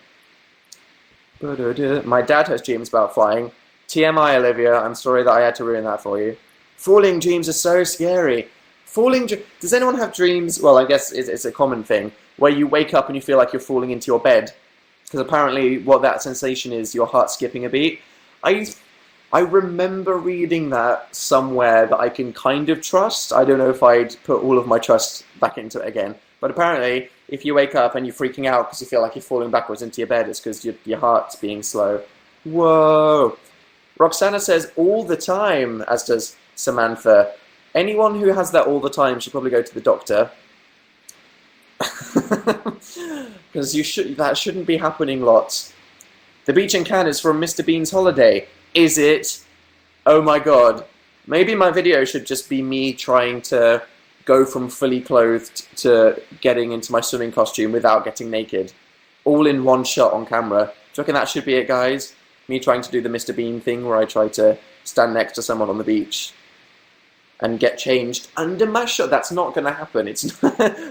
My dad has dreams about flying. TMI, Olivia, I'm sorry that I had to ruin that for you. Falling dreams are so scary. Does anyone have dreams? Well, I guess it's a common thing, where you wake up and you feel like you're falling into your bed. Because apparently what that sensation is, your heart skipping a beat. I remember reading that somewhere that I can kind of trust. I don't know if I'd put all of my trust back into it again. But apparently, if you wake up and you're freaking out because you feel like you're falling backwards into your bed, it's because your heart's being slow. Whoa. Roxana says all the time, as does Samantha. Anyone who has that all the time should probably go to the doctor. Because that shouldn't be happening lots. The beach in Cannes is from Mr. Bean's holiday. Is it? Oh my god. Maybe my video should just be me trying to go from fully clothed to getting into my swimming costume without getting naked. All in one shot on camera. Do you reckon that should be it, guys? Me trying to do the Mr. Bean thing where I try to stand next to someone on the beach and get changed under my shot. That's not going to happen.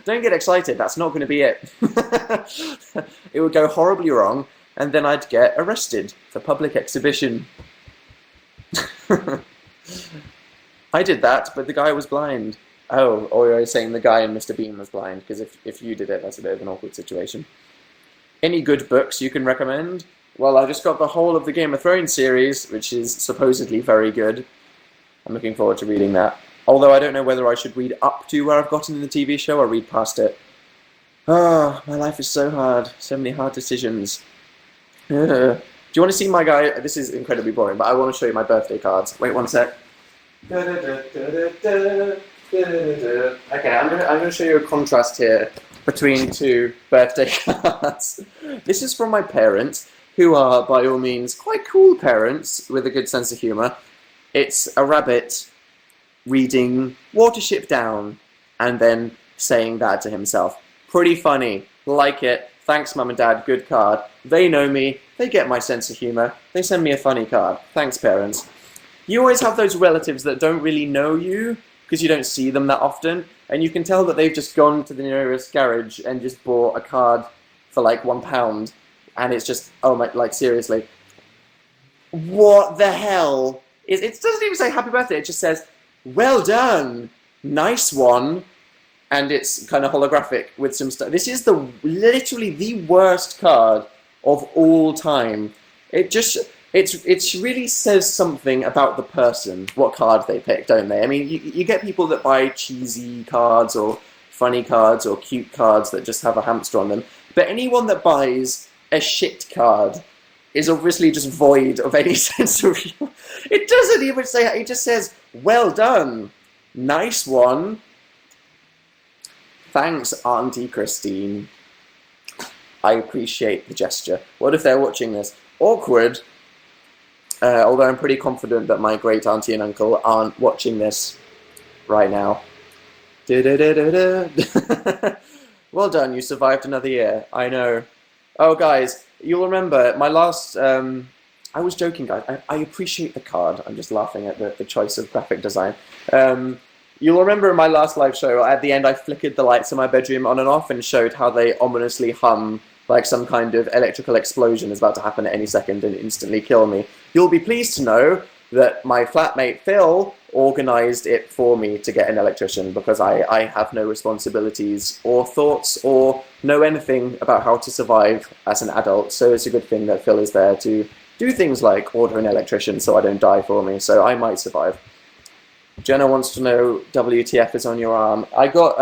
Don't get excited. That's not going to be it. It would go horribly wrong, and then I'd get arrested for public exhibition. I did that, but the guy was blind. Oh, or you're saying the guy in Mr. Bean was blind, because if you did it, that's a bit of an awkward situation. Any good books you can recommend? Well, I just got the whole of the Game of Thrones series, which is supposedly very good. I'm looking forward to reading that. Although I don't know whether I should read up to where I've gotten in the TV show or read past it. Ah, my life is so hard. So many hard decisions. Do you want to see my guy? This is incredibly boring, but I want to show you my birthday cards. Wait one sec. Okay, I'm going to show you a contrast here between two birthday cards. This is from my parents, who are, by all means, quite cool parents with a good sense of humour. It's a rabbit reading Watership Down and then saying that to himself. Pretty funny. Like it. Thanks, Mum and Dad. Good card. They know me. They get my sense of humour. They send me a funny card. Thanks, parents. You always have those relatives that don't really know you because you don't see them that often, and you can tell that they've just gone to the nearest garage and just bought a card for like £1, and it's just, oh my, like seriously. What the hell? It doesn't even say happy birthday, it just says, well done, nice one, and it's kind of holographic with some stuff. This is literally the worst card of all time. It really says something about the person, what card they pick, don't they? I mean, you get people that buy cheesy cards or funny cards or cute cards that just have a hamster on them, but anyone that buys a shit card is obviously just void of any sense of humor. It doesn't even say that, it just says, well done, nice one. Thanks, Auntie Christine. I appreciate the gesture. What if they're watching this? Awkward. Although I'm pretty confident that my great auntie and uncle aren't watching this right now. Well done, you survived another year. I know. Oh, guys, you'll remember my last... I was joking, guys. I appreciate the card. I'm just laughing at the choice of graphic design. You'll remember in my last live show, at the end I flickered the lights in my bedroom on and off and showed how they ominously hum like some kind of electrical explosion is about to happen at any second and instantly kill me. You'll be pleased to know that my flatmate Phil organised it for me to get an electrician because I have no responsibilities or thoughts or know anything about how to survive as an adult, so it's a good thing that Phil is there to do things like order an electrician so I don't die for me, so I might survive. Jenna wants to know WTF is on your arm. I got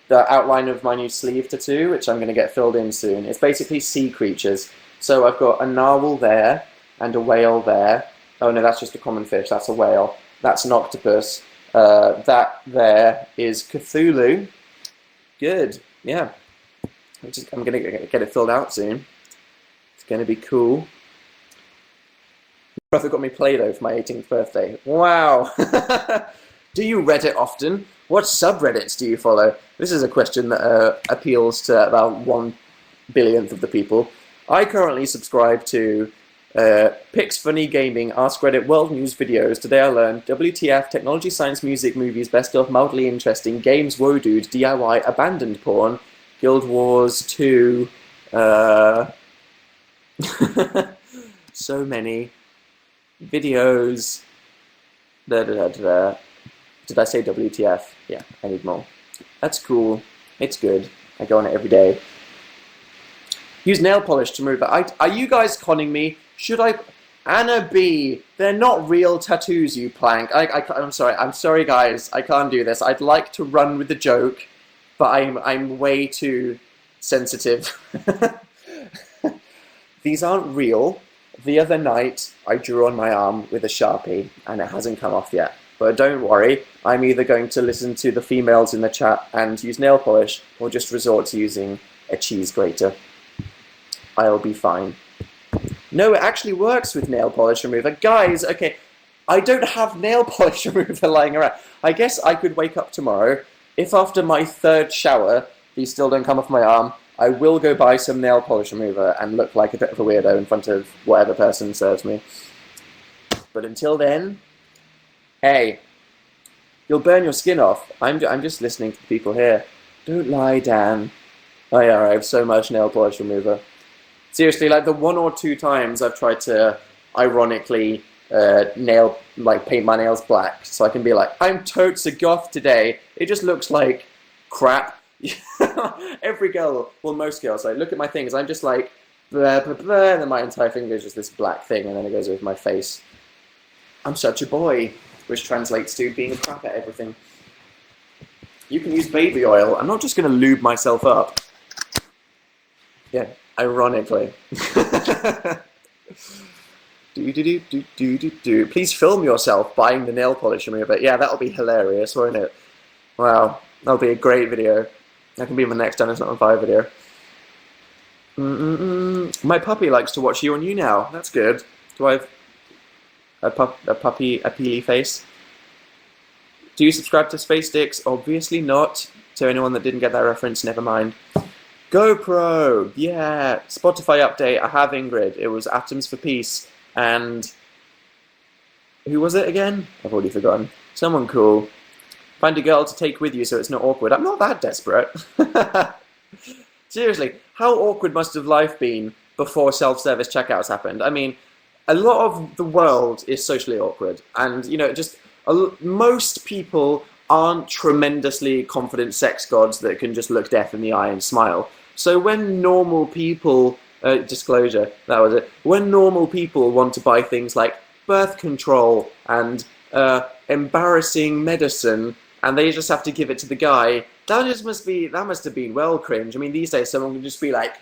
the outline of my new sleeve tattoo, which I'm going to get filled in soon. It's basically sea creatures. So I've got a narwhal there and a whale there. Oh no, that's just a common fish. That's a whale. That's an octopus. That there is Cthulhu. Good. Yeah. I'm going to get it filled out soon. It's going to be cool. Brother got me Play-Doh for my 18th birthday. Wow. Do you Reddit often? What subreddits do you follow? This is a question that appeals to about 1/1000th of the people. I currently subscribe to Pix Funny Gaming, Ask Reddit, World News Videos, Today I Learned, WTF, Technology, Science, Music, Movies, Best of, Mildly Interesting, Games, Woe Dude, DIY, Abandoned Porn, Guild Wars 2, so many videos, Did I say WTF? Yeah, I need more. That's cool. It's good. I go on it every day. Use nail polish to remove it. Are you guys conning me? Should I... Anna B. They're not real tattoos, you plank. I'm sorry. I'm sorry, guys. I can't do this. I'd like to run with the joke, but I'm way too sensitive. These aren't real. The other night, I drew on my arm with a Sharpie, and it hasn't come off yet. But don't worry, I'm either going to listen to the females in the chat and use nail polish, or just resort to using a cheese grater. I'll be fine. No, it actually works with nail polish remover. Guys, okay, I don't have nail polish remover lying around. I guess I could wake up tomorrow. If after my 3rd shower, these still don't come off my arm, I will go buy some nail polish remover and look like a bit of a weirdo in front of whatever person serves me. But until then, hey, you'll burn your skin off. I'm just listening to the people here. Don't lie, Dan. Oh yeah, I have so much nail polish remover. Seriously, like the 1 or 2 times I've tried to ironically paint my nails black so I can be like, I'm totes a goth today. It just looks like crap. Every girl, well, most girls, like, look at my things. I'm just like, blah, blah, blah, and then my entire finger is just this black thing, and then it goes over my face. I'm such a boy, which translates to being crap at everything. You can use baby oil. I'm not just going to lube myself up. Yeah, ironically. Please film yourself buying the nail polish remover. Yeah, that'll be hilarious, won't it? Wow, that'll be a great video. That can be my next Dennis Not on Fire video. My puppy likes to watch you on Younow. That's good. Do I have a puppy appealy face? Do you subscribe to Space Sticks? Obviously not. To anyone that didn't get that reference, never mind. GoPro! Yeah! Spotify update. I have Ingrid. It was Atoms for Peace. And... who was it again? I've already forgotten. Someone cool. Find a girl to take with you so it's not awkward. I'm not that desperate. Seriously, how awkward must have life been before self-service checkouts happened? I mean, a lot of the world is socially awkward. And, you know, just most people aren't tremendously confident sex gods that can just look death in the eye and smile. So when normal people... disclosure, that was it. When normal people want to buy things like birth control and embarrassing medicine, and they just have to give it to the guy, that must have been well cringe. I mean, these days someone can just be like,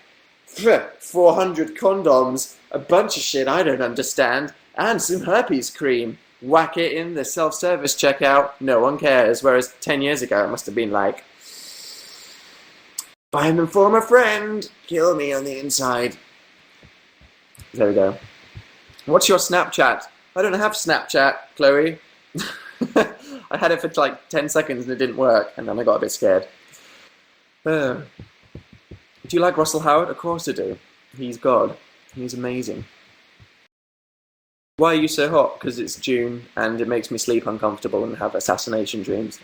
400 condoms, a bunch of shit I don't understand, and some herpes cream. Whack it in the self-service checkout, no one cares. Whereas 10 years ago it must have been like, buy them for my friend, kill me on the inside. There we go. What's your Snapchat? I don't have Snapchat, Chloe. I had it for like 10 seconds and it didn't work, and then I got a bit scared. Do you like Russell Howard? Of course I do. He's God. He's amazing. Why are you so hot? Because it's June and it makes me sleep uncomfortable and have assassination dreams.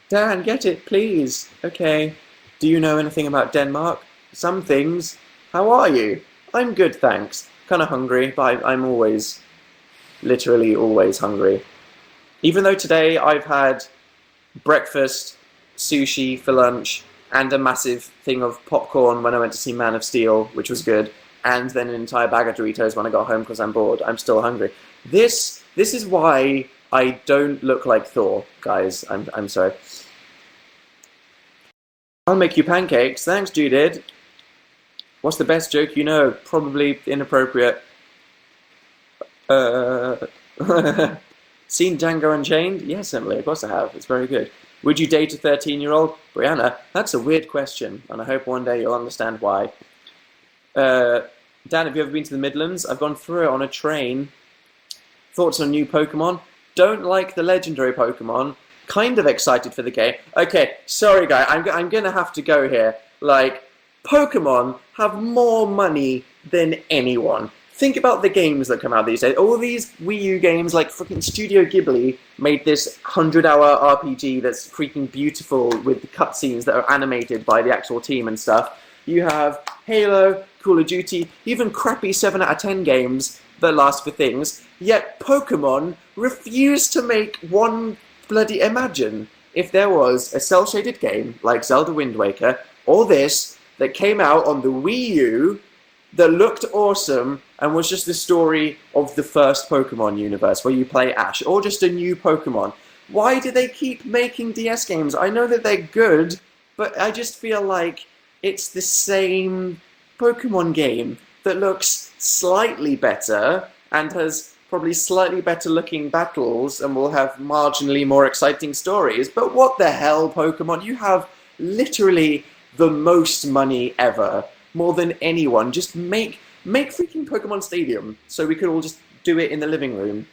Dan, get it, please. Okay. Do you know anything about Denmark? Some things. How are you? I'm good, thanks. Kind of hungry, but I'm always, literally always hungry. Even though today I've had breakfast, sushi for lunch, and a massive thing of popcorn when I went to see Man of Steel, which was good, and then an entire bag of Doritos when I got home because I'm bored. I'm still hungry. This is why I don't look like Thor, guys. I'm sorry. I'll make you pancakes. Thanks, Judith. What's the best joke you know? Probably inappropriate. Seen Django Unchained? Yes, Emily, of course I have. It's very good. Would you date a 13-year-old? Brianna, that's a weird question, and I hope one day you'll understand why. Dan, have you ever been to the Midlands? I've gone through it on a train. Thoughts on new Pokemon? Don't like the legendary Pokemon. Kind of excited for the game. Okay, sorry guy, I'm gonna have to go here. Like, Pokemon have more money than anyone. Think about the games that come out these days. All these Wii U games, like freaking Studio Ghibli made this 100-hour RPG that's freaking beautiful with cutscenes that are animated by the actual team and stuff. You have Halo, Call of Duty, even crappy 7 out of 10 games that last for things. Yet Pokemon refuse to make one bloody... Imagine if there was a cel-shaded game like Zelda Wind Waker or this that came out on the Wii U that looked awesome and was just the story of the first Pokemon universe where you play Ash, or just a new Pokemon. Why do they keep making DS games? I know that they're good, but I just feel like it's the same Pokemon game that looks slightly better and has probably slightly better looking battles and will have marginally more exciting stories. But what the hell, Pokemon? You have literally the most money ever. More than anyone. Just make freaking Pokemon Stadium so we could all just do it in the living room.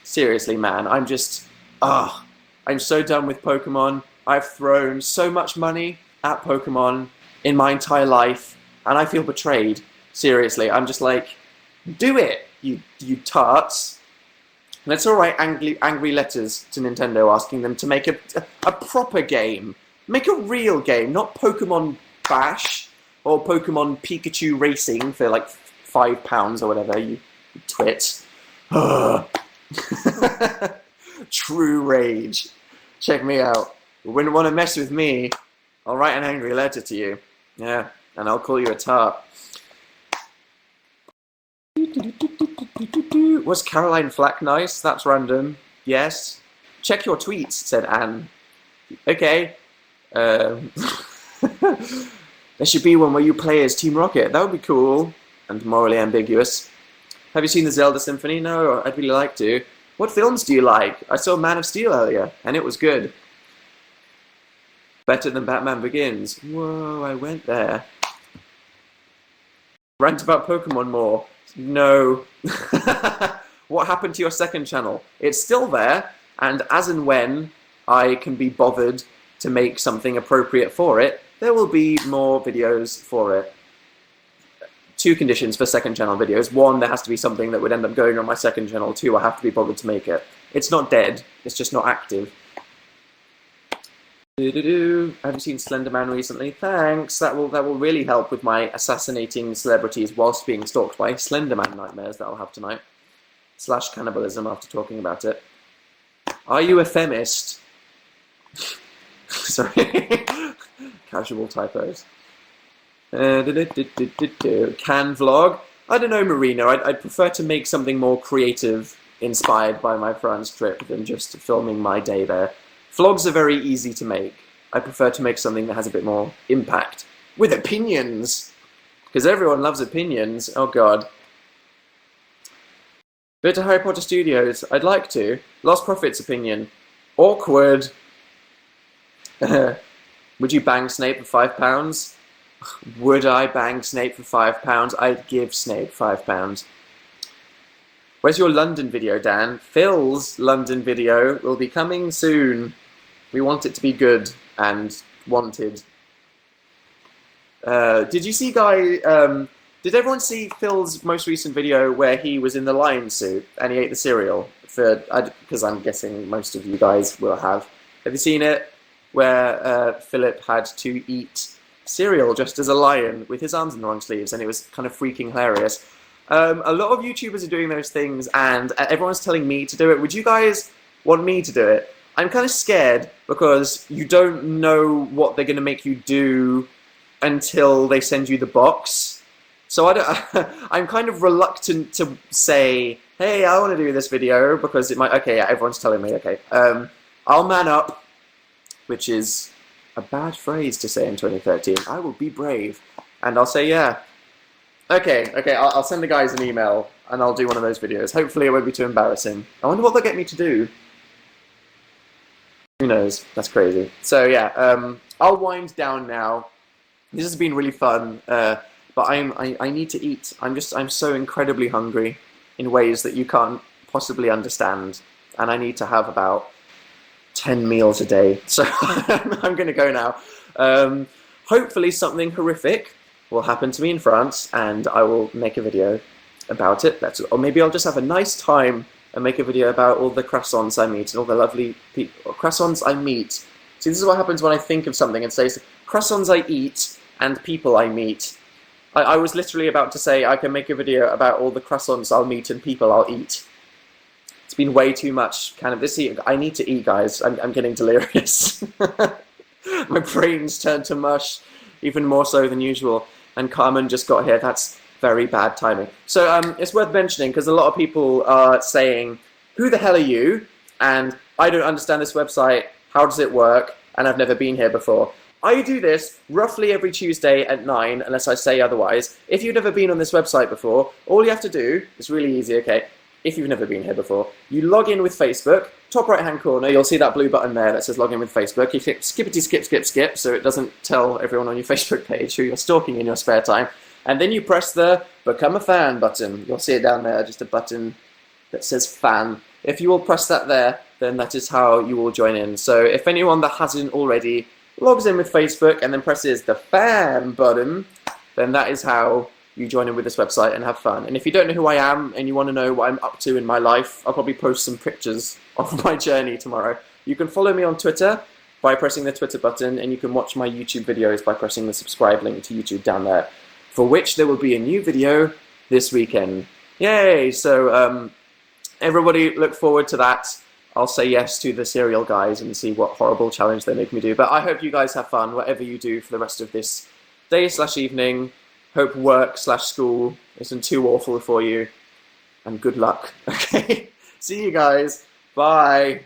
Seriously, man. I'm so done with Pokemon. I've thrown so much money at Pokemon in my entire life, and I feel betrayed. Seriously, I'm just like, do it, you tarts. And it's alright, angry letters to Nintendo asking them to make a proper game. Make a real game, not Pokemon Bash or Pokemon Pikachu Racing for like £5 or whatever, you twit. True rage. Check me out. You wouldn't want to mess with me. I'll write an angry letter to you. Yeah, and I'll call you a tart. Was Caroline Flack nice? That's random. Yes. Check your tweets, said Anne. Okay. There should be one where you play as Team Rocket. That would be cool. And morally ambiguous. Have you seen the Zelda Symphony? No, I'd really like to. What films do you like? I saw Man of Steel earlier, and it was good. Better than Batman Begins. Whoa, I went there. Rant about Pokemon more. No. What happened to your second channel? It's still there, and as and when I can be bothered to make something appropriate for it, there will be more videos for it. 2 conditions for second channel videos. 1, there has to be something that would end up going on my second channel. 2, I have to be bothered to make it. It's not dead, it's just not active. Have you seen Slender Man recently? Thanks. That will really help with my assassinating celebrities whilst being stalked by Slender Man nightmares that I'll have tonight. / cannibalism after talking about it. Are you a femist? Sorry. Casual typos. Can vlog? I don't know, Marino. I'd prefer to make something more creative, inspired by my friend's trip, than just filming my day there. Vlogs are very easy to make. I prefer to make something that has a bit more impact. With opinions! Because everyone loves opinions. Oh god. Bit to Harry Potter Studios. I'd like to. Lost Profits opinion. Awkward. Would you bang Snape for £5? Would I bang Snape for £5? I'd give Snape £5. Where's your London video, Dan? Phil's London video will be coming soon. We want it to be good and wanted. Did you see, Guy, Did everyone see Phil's most recent video where he was in the lion suit and he ate the cereal? Because I'm guessing most of you guys will have. Have you seen it? Where Philip had to eat cereal just as a lion with his arms in the long sleeves, and it was kind of freaking hilarious. A lot of YouTubers are doing those things, and everyone's telling me to do it. Would you guys want me to do it? I'm kind of scared because you don't know what they're going to make you do until they send you the box. So I'm kind of reluctant to say, hey, I want to do this video, because it might, okay, yeah, everyone's telling me, okay. I'll man up, which is a bad phrase to say in 2013. I will be brave, and I'll say, yeah. Okay, I'll send the guys an email, and I'll do one of those videos. Hopefully it won't be too embarrassing. I wonder what they'll get me to do. Who knows? That's crazy. So yeah, I'll wind down now. This has been really fun, but I need to eat. I'm so incredibly hungry in ways that you can't possibly understand, and I need to have about 10 meals a day. So I'm going to go now. Hopefully something horrific will happen to me in France, and I will make a video about it. Or maybe I'll just have a nice time and make a video about all the croissants I meet and all the lovely croissants I meet. See, this is what happens when I think of something and say croissants I eat and people I meet. I was literally about to say I can make a video about all the croissants I'll meet and people I'll eat. It's been way too much kind of this eating. I need to eat, guys. I'm getting delirious. My brain's turned to mush, even more so than usual. And Carmen just got here. That's very bad timing. So it's worth mentioning, because a lot of people are saying, who the hell are you? And I don't understand this website. How does it work? And I've never been here before. I do this roughly every Tuesday at 9, unless I say otherwise. If you've never been on this website before, all you have to do, it's really easy, okay? If you've never been here before, you log in with Facebook. Top right hand corner, you'll see that blue button there that says log in with Facebook. You click skippity skip, so it doesn't tell everyone on your Facebook page who you're stalking in your spare time. And then you press the Become a Fan button. You'll see it down there, just a button that says Fan. If you will press that there, then that is how you will join in. So if anyone that hasn't already logs in with Facebook and then presses the Fan button, then that is how you join in with this website and have fun. And if you don't know who I am and you want to know what I'm up to in my life, I'll probably post some pictures of my journey tomorrow. You can follow me on Twitter by pressing the Twitter button, and you can watch my YouTube videos by pressing the subscribe link to YouTube down there, for which there will be a new video this weekend. Yay! So everybody look forward to that. I'll say yes to the cereal guys and see what horrible challenge they make me do. But I hope you guys have fun, whatever you do for the rest of this day/evening. Hope work/school isn't too awful for you. And good luck. Okay? See you guys. Bye.